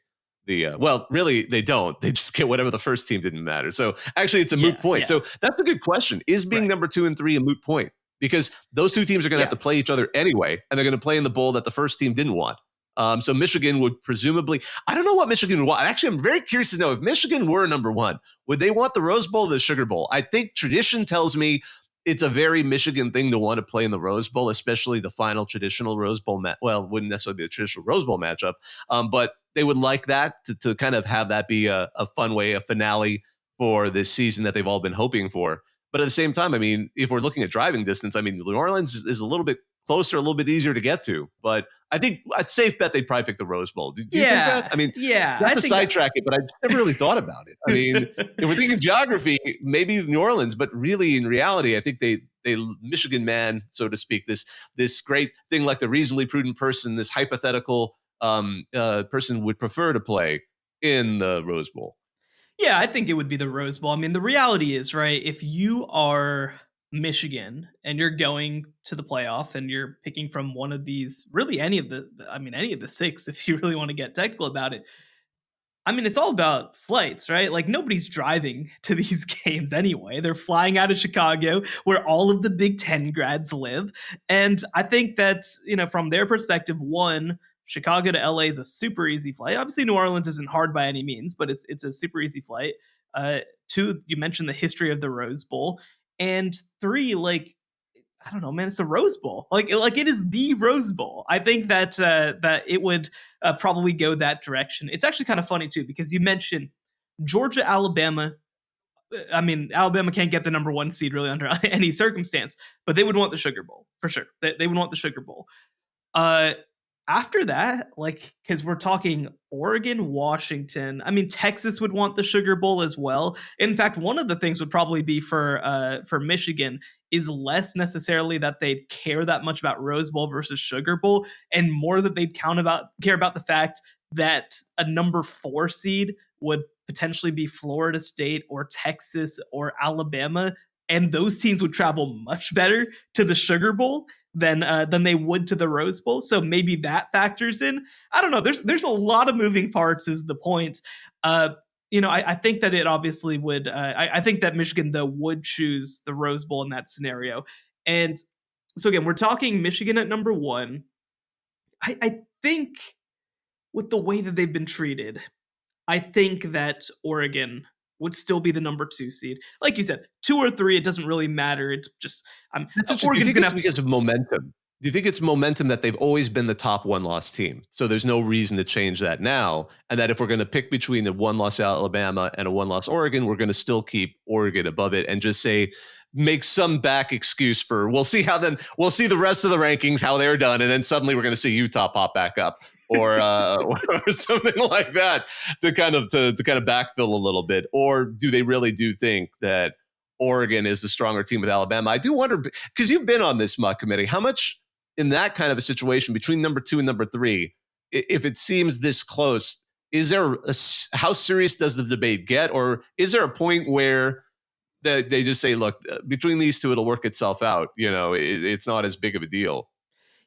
well, really they don't. They just get whatever the first team, didn't matter. So actually it's a moot Yeah, point. yeah, So that's a good question. Is being right. number two and three a moot point? Because those two teams are going to have Yeah. to play each other anyway, and they're going to play in the bowl that the first team didn't want. So Michigan would presumably, I don't know what Michigan would want. Actually, I'm very curious to know if Michigan were number one, would they want the Rose Bowl or the Sugar Bowl? I think tradition tells me it's a very Michigan thing to want to play in the Rose Bowl, especially the final traditional Rose Bowl well, it wouldn't necessarily be a traditional Rose Bowl matchup, but they would like that to kind of have that be a fun way, a finale for this season that they've all been hoping for. But at the same time, I mean, if we're looking at driving distance, I mean, New Orleans is a little bit closer, a little bit easier to get to. But I think I'd safe bet they'd probably pick the Rose Bowl. Do you think that? Yeah, I mean, yeah, not I to think that. sidetrack it, but I just never really thought about it. I mean, if we're thinking geography, maybe New Orleans, but really in reality, I think they Michigan man, so to speak, this great thing like the reasonably prudent person, this hypothetical person would prefer to play in the Rose Bowl. Yeah, I think it would be the Rose Bowl. I mean, the reality is, right, if you are Michigan and you're going to the playoff and you're picking from one of these, really any of the six, if you really want to get technical about it, I mean, it's all about flights, right? Like nobody's driving to these games anyway. They're flying out of Chicago, where all of the Big Ten grads live. And I think that, from their perspective, one, Chicago to LA is a super easy flight. Obviously, New Orleans isn't hard by any means, but it's a super easy flight. Two, you mentioned the history of the Rose Bowl. And three, like, I don't know, man. It's the Rose Bowl. Like it is the Rose Bowl. I think that it would probably go that direction. It's actually kind of funny too because you mentioned Georgia, Alabama. I mean, Alabama can't get the number 1 seed really under any circumstance, but they would want the Sugar Bowl for sure. They would want the Sugar Bowl. Uh, After that, like, because we're talking Oregon, Washington. I mean, Texas would want the Sugar Bowl as well. In fact, one of the things would probably be for Michigan is less necessarily that they'd care that much about Rose Bowl versus Sugar Bowl, and more that they'd care about the fact that a number 4 seed would potentially be Florida State or Texas or Alabama, and those teams would travel much better to the Sugar Bowl than they would to the Rose Bowl. So maybe that factors in. I don't know. There's a lot of moving parts. Is the point? I think that it obviously would. I think that Michigan though would choose the Rose Bowl in that scenario. And so again, we're talking Michigan at number 1. I think with the way that they've been treated, I think that Oregon would still be the number 2 seed. Like you said, 2 or 3, it doesn't really matter. It's just That's interesting. Do you Oregon's think gonna it's have. because of momentum? Do you think it's momentum that they've always been the top one loss team? So there's no reason to change that now. And that if we're going to pick between the one loss Alabama and a one loss Oregon, we're going to still keep Oregon above it and just say, make some back excuse for we'll see the rest of the rankings, how they're done. And then suddenly we're going to see Utah pop back up or or something like that to kind of backfill a little bit. Or do they really do think that Oregon is the stronger team with Alabama? I do wonder, because you've been on this mock committee, how much in that kind of a situation between number 2 and number 3, if it seems this close, is there how serious does the debate get? Or is there a point where they just say, look, between these two, it'll work itself out. It's not as big of a deal.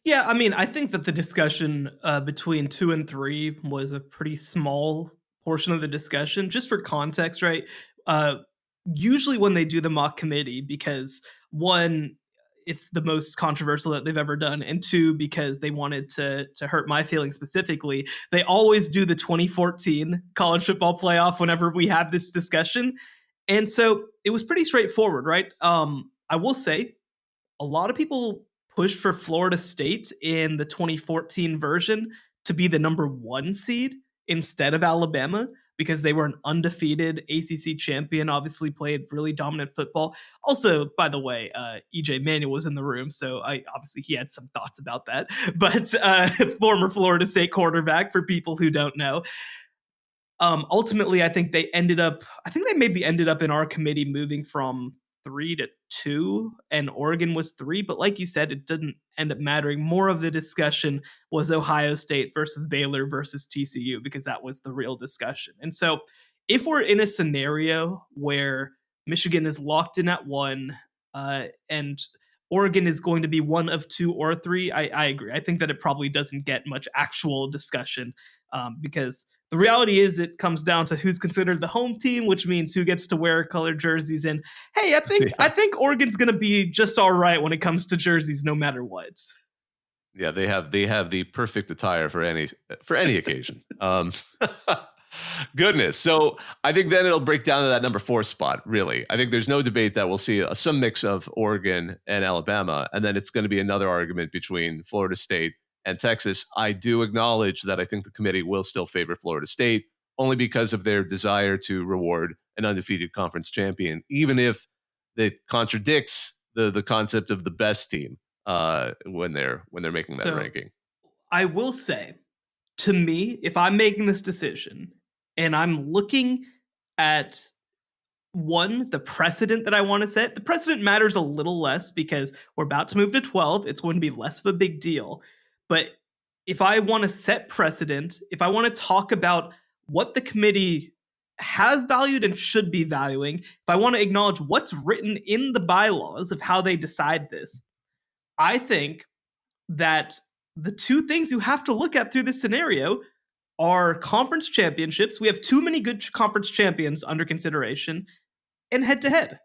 Yeah, I mean, I think that the discussion between 2 and 3 was a pretty small portion of the discussion. Just for context, right? Uh, Usually when they do the mock committee, because one, it's the most controversial that they've ever done, and two, because they wanted to hurt my feelings specifically. They always do the 2014 college football playoff whenever we have this discussion, and so it was pretty straightforward, right? I will say a lot of people pushed for Florida State in the 2014 version to be the number 1 seed instead of Alabama because they were an undefeated ACC champion, obviously played really dominant football. Also, by the way, EJ Manuel was in the room, so obviously he had some thoughts about that. But former Florida State quarterback, for people who don't know. Ultimately, I think they maybe ended up in our committee moving from 3 to 2, and Oregon was 3. But like you said, it didn't end up mattering. More of the discussion was Ohio State versus Baylor versus TCU, because that was the real discussion. And so if we're in a scenario where Michigan is locked in at 1, and Oregon is going to be 1 of 2 or 3, I agree. I think that it probably doesn't get much actual discussion, because the reality is it comes down to who's considered the home team, which means who gets to wear colored jerseys. And hey, I think Oregon's going to be just all right when it comes to jerseys, no matter what. Yeah, they have the perfect attire for any occasion. Goodness. So I think then it'll break down to that number 4 spot, really. I think there's no debate that we'll see some mix of Oregon and Alabama, and then it's going to be another argument between Florida State and Texas. I do acknowledge that I think the committee will still favor Florida State, only because of their desire to reward an undefeated conference champion, even if it contradicts the concept of the best team when they're making that ranking. I will say, to me, if I'm making this decision and I'm looking at the precedent that I want to set, the precedent matters a little less because we're about to move to 12. It's going to be less of a big deal. But if I want to set precedent, if I want to talk about what the committee has valued and should be valuing, if I want to acknowledge what's written in the bylaws of how they decide this, I think that the 2 things you have to look at through this scenario are conference championships. We have too many good conference champions under consideration, and head-to-head.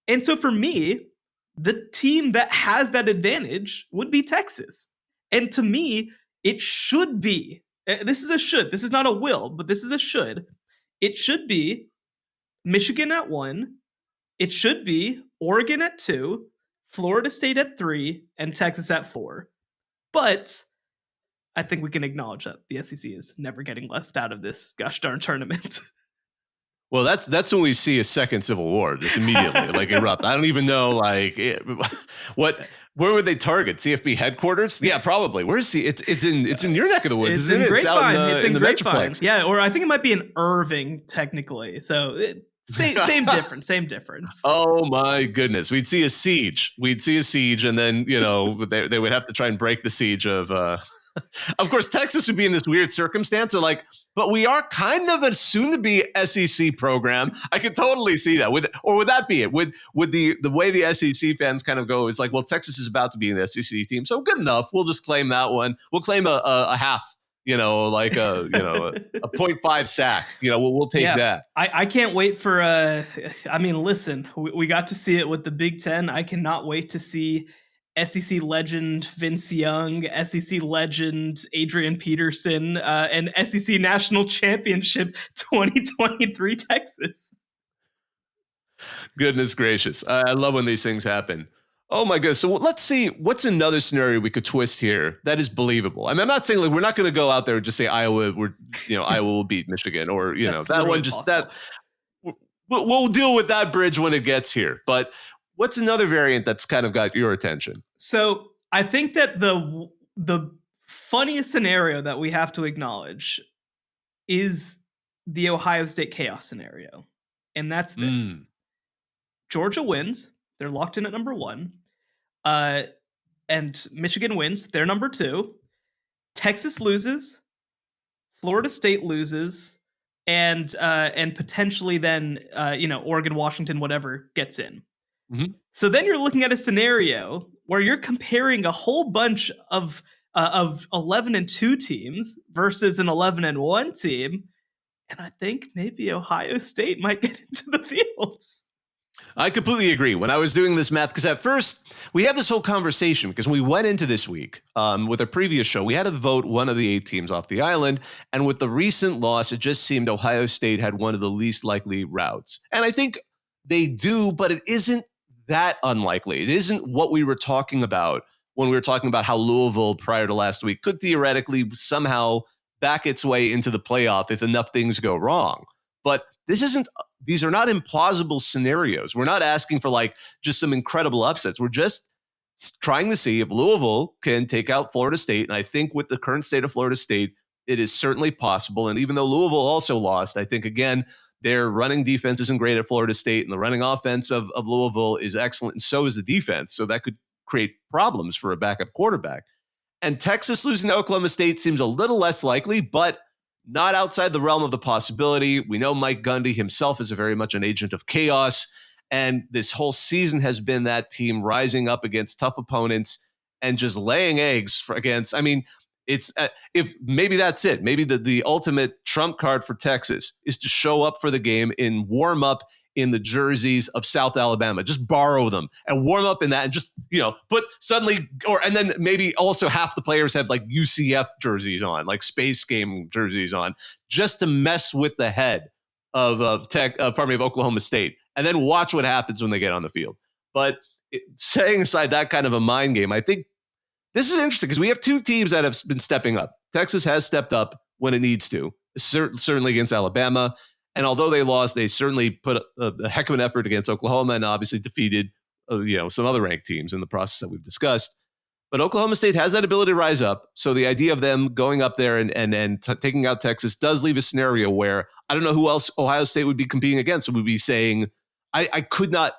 And so for me, the team that has that advantage would be Texas. And to me, it should be, this is a should, this is not a will, but this is a should. It should be Michigan at 1, it should be Oregon at 2, Florida State at 3, and Texas at 4. But I think we can acknowledge that the SEC is never getting left out of this gosh darn tournament. Well, that's when we see a second civil war just immediately erupt. I don't even know where would they target? CFP headquarters? Yeah, probably. Where's it's in your neck of the woods, isn't it? It's out in the Grapevine. Yeah, or I think it might be in Irving technically. So same difference. Oh my goodness. We'd see a siege, and then, they would have to try and break the siege of course, Texas would be in this weird circumstance. They're but we are kind of a soon-to-be SEC program. I could totally see that. Would that be it? Would the way the SEC fans kind of go is well, Texas is about to be an SEC team, so good enough. We'll just claim that one. We'll claim a half. A 0.5 sack. We'll take that. I can't wait for. Listen, we got to see it with the Big Ten. I cannot wait to see SEC legend Vince Young, SEC legend Adrian Peterson, and SEC National Championship 2023 Texas. Goodness gracious. I love when these things happen. Oh my goodness. So let's see, what's another scenario we could twist here that is believable? I'm not saying we're not going to go out there and just say Iowa will beat Michigan, or that one just possible. That we'll deal with that bridge when it gets here. But what's another variant that's kind of got your attention? So I think that the funniest scenario that we have to acknowledge is the Ohio State chaos scenario. And that's this. Georgia wins. They're locked in at number 1. And Michigan wins. They're number 2. Texas loses. Florida State loses. And potentially then, Oregon, Washington, whatever gets in. Mm-hmm. So then you're looking at a scenario where you're comparing a whole bunch of 11-2 teams versus an 11-1 team, and I think maybe Ohio State might get into the fields. I completely agree. When I was doing this math, because at first we had this whole conversation because we went into this week with a previous show. We had to vote one of the 8 teams off the island. And with the recent loss, it just seemed Ohio State had one of the least likely routes. And I think they do, but it isn't that unlikely. It isn't what we were talking about when we were talking about how Louisville prior to last week could theoretically somehow back its way into the playoff if enough things go wrong. But these are not implausible scenarios. We're not asking for like just some incredible upsets. We're just trying to see if Louisville can take out Florida State. And I think with the current state of Florida State, it is certainly possible. And even though Louisville also lost, I think, again, their running defense isn't great at Florida State, and the running offense of Louisville is excellent, and so is the defense. So that could create problems for a backup quarterback. And Texas losing to Oklahoma State seems a little less likely, but not outside the realm of the possibility. We know Mike Gundy himself is very much an agent of chaos, and this whole season has been that team rising up against tough opponents and just laying eggs against. I mean, it's if maybe that's it. Maybe the ultimate trump card for Texas is to show up for the game and warm up in the jerseys of South Alabama. Just borrow them and warm up in that and just, and then maybe also half the players have like UCF jerseys on, like Space Game jerseys on, just to mess with the head of Oklahoma State, and then watch what happens when they get on the field. But setting aside that kind of a mind game, I think this is interesting because we have 2 teams that have been stepping up. Texas has stepped up when it needs to, certainly against Alabama. And although they lost, they certainly put a heck of an effort against Oklahoma and obviously defeated, some other ranked teams in the process that we've discussed. But Oklahoma State has that ability to rise up. So the idea of them going up there and taking out Texas does leave a scenario where I don't know who else Ohio State would be competing against. Would be saying, I could not.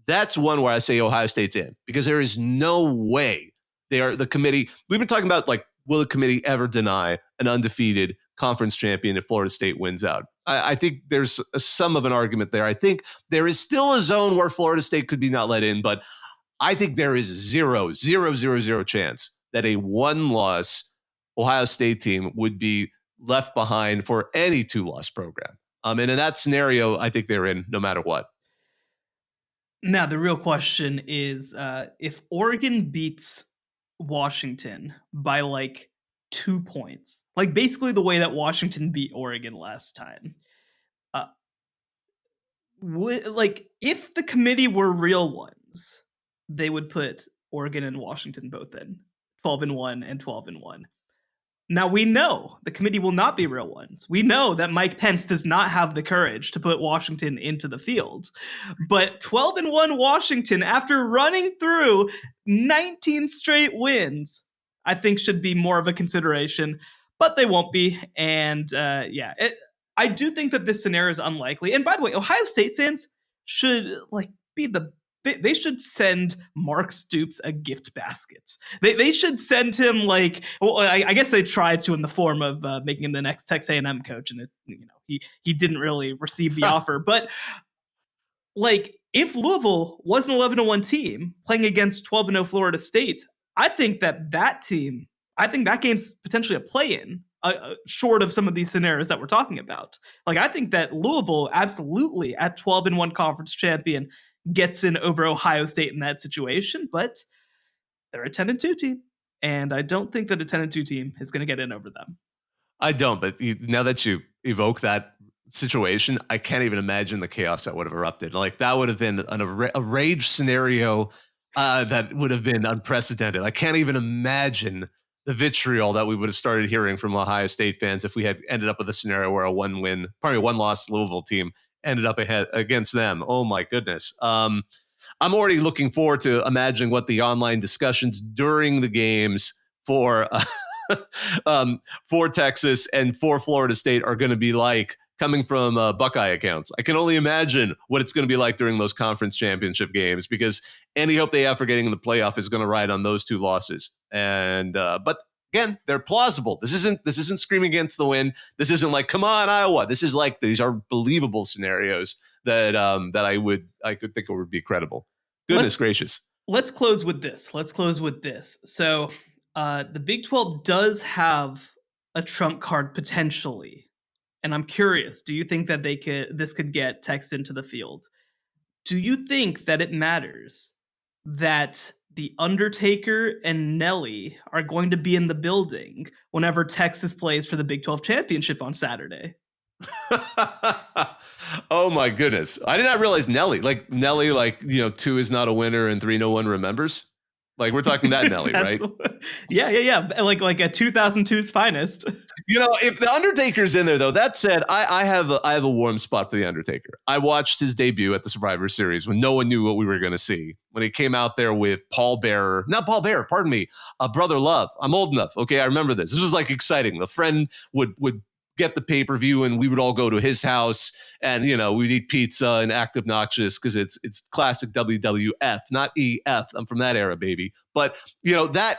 That's one where I say Ohio State's in, because there is no way the committee. We've been talking about, like, will the committee ever deny an undefeated conference champion if Florida State wins out? I think there's some of an argument there. I think there is still a zone where Florida State could be not let in, but I think there is 0.000 chance that a 1-loss Ohio State team would be left behind for any 2-loss program. And in that scenario, I think they're in no matter what. Now, the real question is if Oregon beats Washington by like 2 points, like basically the way that Washington beat Oregon last time, if the committee were real ones, they would put Oregon and Washington both in 12-1 and 12-1. Now, we know the committee will not be real ones. We know that Mike Pence does not have the courage to put Washington into the field. But 12-1 Washington, after running through 19 straight wins, I think should be more of a consideration. But they won't be. And I do think that this scenario is unlikely. And by the way, Ohio State fans should they should send Mark Stoops a gift basket. They should send him I guess they tried to in the form of making him the next Texas A&M coach, and he didn't really receive the offer. But if Louisville was an 11-1 team playing against 12-0 Florida State, I think that game's potentially a play-in. Short of some of these scenarios that we're talking about. I think that Louisville absolutely at 12-1 conference champion gets in over Ohio State in that situation, but they're a 10-2 team, and I don't think that a 10-2 team is going to get in over them. I don't, but now that you evoke that situation, I can't even imagine the chaos that would have erupted. That would have been a rage scenario that would have been unprecedented. I can't even imagine the vitriol that we would have started hearing from Ohio State fans if we had ended up with a scenario where a 1-loss Louisville team ended up ahead against them. Oh my goodness. I'm already looking forward to imagining what the online discussions during the games for Texas and for Florida State are going to be like, coming from Buckeye accounts. I can only imagine what it's going to be like during those conference championship games, because any hope they have for getting in the playoff is going to ride on those 2 losses. And but again, they're plausible. This isn't screaming against the wind. This isn't like, come on, Iowa. This is like, these are believable scenarios that I could think would be credible. Goodness gracious. Let's close with this. So the Big 12 does have a trump card potentially. And I'm curious, do you think that this could get Texas into the field? Do you think that it matters that The Undertaker and Nelly are going to be in the building whenever Texas plays for the Big 12 championship on Saturday? Oh my goodness. I did not realize Nelly, two is not a winner and three no one remembers. Like we're talking that Nelly, right? Yeah. Like a 2002's finest. If the Undertaker's in there though, that said, I have a warm spot for the Undertaker. I watched his debut at the Survivor Series when no one knew what we were going to see. When he came out there with not Paul Bearer, pardon me, Brother Love. I'm old enough. Okay, I remember this. This was like exciting. The friend would get the pay-per-view and we would all go to his house and we'd eat pizza and act obnoxious because it's classic WWF, not EF. I'm from that era, baby. But that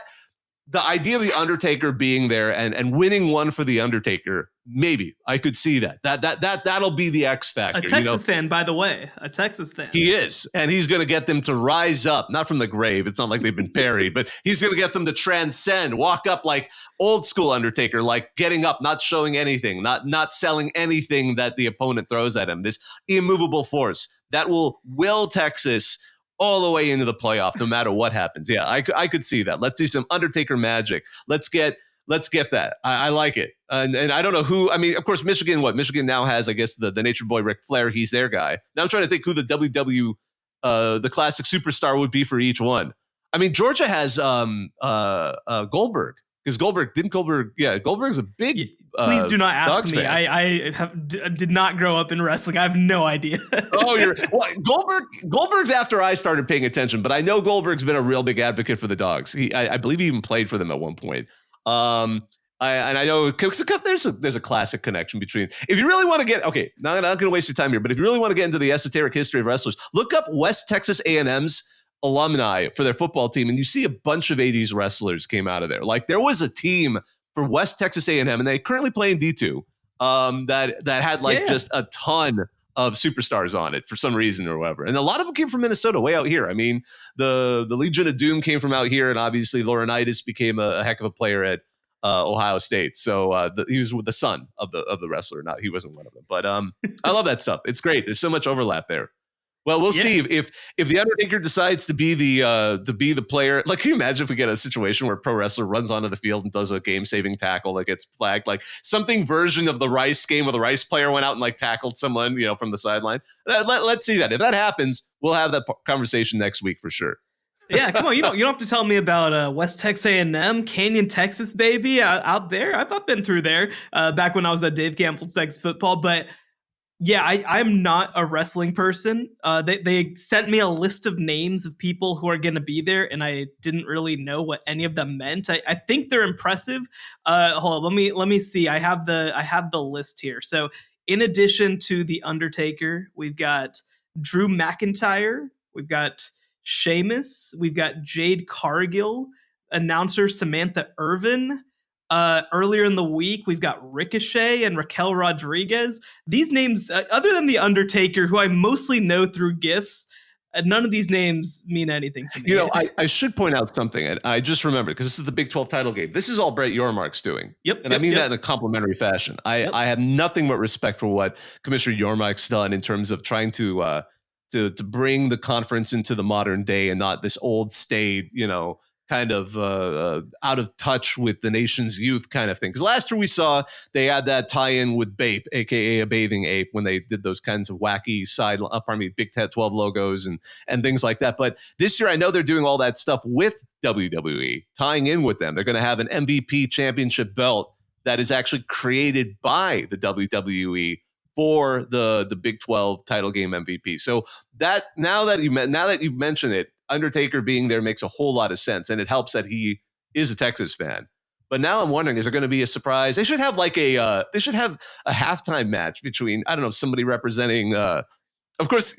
the idea of the Undertaker being there and winning one for the Undertaker, maybe I could see that'll be the X factor. A Texas fan, by the way, a Texas fan. He is, and he's going to get them to rise up, not from the grave. It's not like they've been buried, but he's going to get them to transcend, walk up like old school Undertaker, like getting up, not showing anything, not selling anything that the opponent throws at him. This immovable force that will Texas all the way into the playoff, no matter what happens. Yeah, I could see that. Let's see some Undertaker magic. Let's get that. I like it. And I don't know who. I mean, of course, Michigan. Michigan now has, I guess, the Nature Boy Ric Flair. He's their guy. Now I'm trying to think who the the classic superstar would be for each one. I mean, Georgia has Goldberg, because Goldberg's a big. Please do not ask me. Fan. I did not grow up in wrestling. I have no idea. Goldberg's after I started paying attention, but I know Goldberg's been a real big advocate for the Dogs. I believe he even played for them at one point. I know there's a classic connection between. If you really want to get not going to waste your time here, but if you really want to get into the esoteric history of wrestlers, look up West Texas A&M's alumni for their football team, and you see a bunch of 80s wrestlers came out of there. Like there was a team for West Texas A&M, and they currently play in D2. That had just a ton of superstars on it for some reason or whatever, and a lot of them came from Minnesota, way out here. I mean, the Legion of Doom came from out here, and obviously Laurinaitis became a heck of a player at Ohio State. So he was with the son of the wrestler. Not he wasn't one of them, but I love that stuff. It's great. There's so much overlap there. Well, we'll see if the Undertaker decides to be the player. Like, can you imagine if we get a situation where a pro wrestler runs onto the field and does a game-saving tackle that gets flagged, like something version of the Rice game where the Rice player went out and like tackled someone, from the sideline. Let's see that. If that happens, we'll have that conversation next week for sure. Yeah, come on. You don't have to tell me about West Texas A&M, Canyon, Texas, baby, out there. I've been through there back when I was at Dave Campbell's Texas football, but. Yeah, I'm not a wrestling person. They sent me a list of names of people who are going to be there, and I didn't really know what any of them meant. I think they're impressive. Hold on, let me see. I have the list here. So, in addition to the Undertaker, we've got Drew McIntyre, we've got Sheamus, we've got Jade Cargill, announcer Samantha Irvin. Earlier in the week, we've got Ricochet and Raquel Rodriguez. These names, other than The Undertaker, who I mostly know through GIFs, none of these names mean anything to me. I should point out something, and I just remembered, because this is the Big 12 title game. This is all Brett Yormark's doing. I mean that in a complimentary fashion. I have nothing but respect for what Commissioner Yormark's done in terms of trying to bring the conference into the modern day and not this old state, kind of out of touch with the nation's youth kind of thing. Because last year we saw they had that tie-in with BAPE, aka a bathing ape, when they did those kinds of wacky Big 12 logos and things like that. But this year I know they're doing all that stuff with WWE, tying in with them. They're going to have an MVP championship belt that is actually created by the WWE for the Big 12 title game MVP. So that now that you've mentioned it, Undertaker being there makes a whole lot of sense, and it helps that he is a Texas fan. But now I'm wondering, is there going to be a surprise? They should have a halftime match between, I don't know, somebody representing. Of course,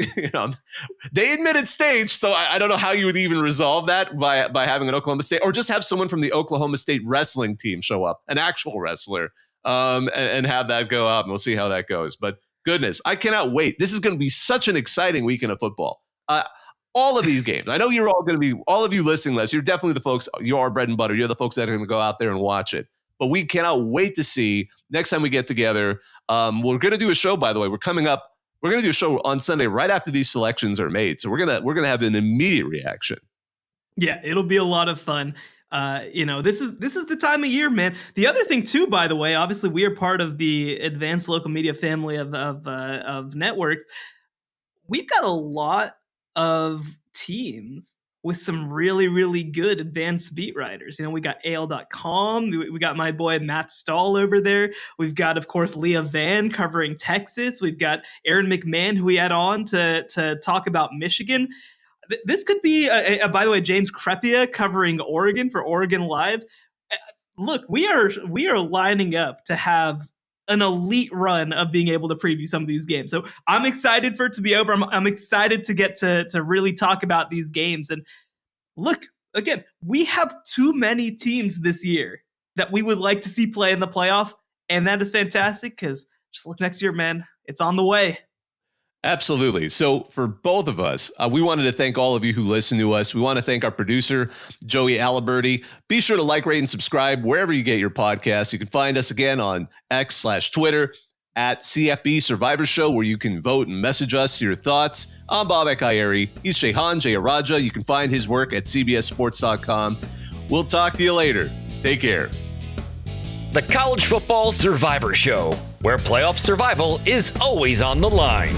they admitted stage, so I don't know how you would even resolve that by having an Oklahoma State, or just have someone from the Oklahoma State wrestling team show up, an actual wrestler, and have that go up, and we'll see how that goes. But goodness, I cannot wait. This is going to be such an exciting weekend of football. All of these games. I know you're all going to be, all of you listening, Les, you're definitely the folks, you're bread and butter. You're the folks that are going to go out there and watch it. But we cannot wait to see next time we get together. We're going to do a show, by the way. We're coming up We're going to do a show on Sunday right after these selections are made. So we're going to have an immediate reaction. Yeah, it'll be a lot of fun. This is the time of year, man. The other thing too, by the way, obviously we are part of the advanced local media family of networks. We've got a lot of teams with some really, really good advanced beat writers. We got AL.com. We got my boy Matt Stahl over there. We've got, of course, Leah Van covering Texas. We've got Aaron McMahon, who we had on to talk about Michigan. This could be, by the way, James Crepia covering Oregon for Oregon Live. Look, we are lining up to have an elite run of being able to preview some of these games. So I'm excited for it to be over. I'm excited to get to really talk about these games. And look, again, we have too many teams this year that we would like to see play in the playoff. And that is fantastic because just look next year, man. It's on the way. Absolutely. So for both of us, we wanted to thank all of you who listen to us. We want to thank our producer, Joey Aliberti. Be sure to like, rate, and subscribe wherever you get your podcasts. You can find us again on X/Twitter at CFB Survivor Show, where you can vote and message us your thoughts. I'm Bobak Ieri. He's Shehan Jayaraja. You can find his work at cbssports.com. We'll talk to you later. Take care. The College Football Survivor Show, where playoff survival is always on the line.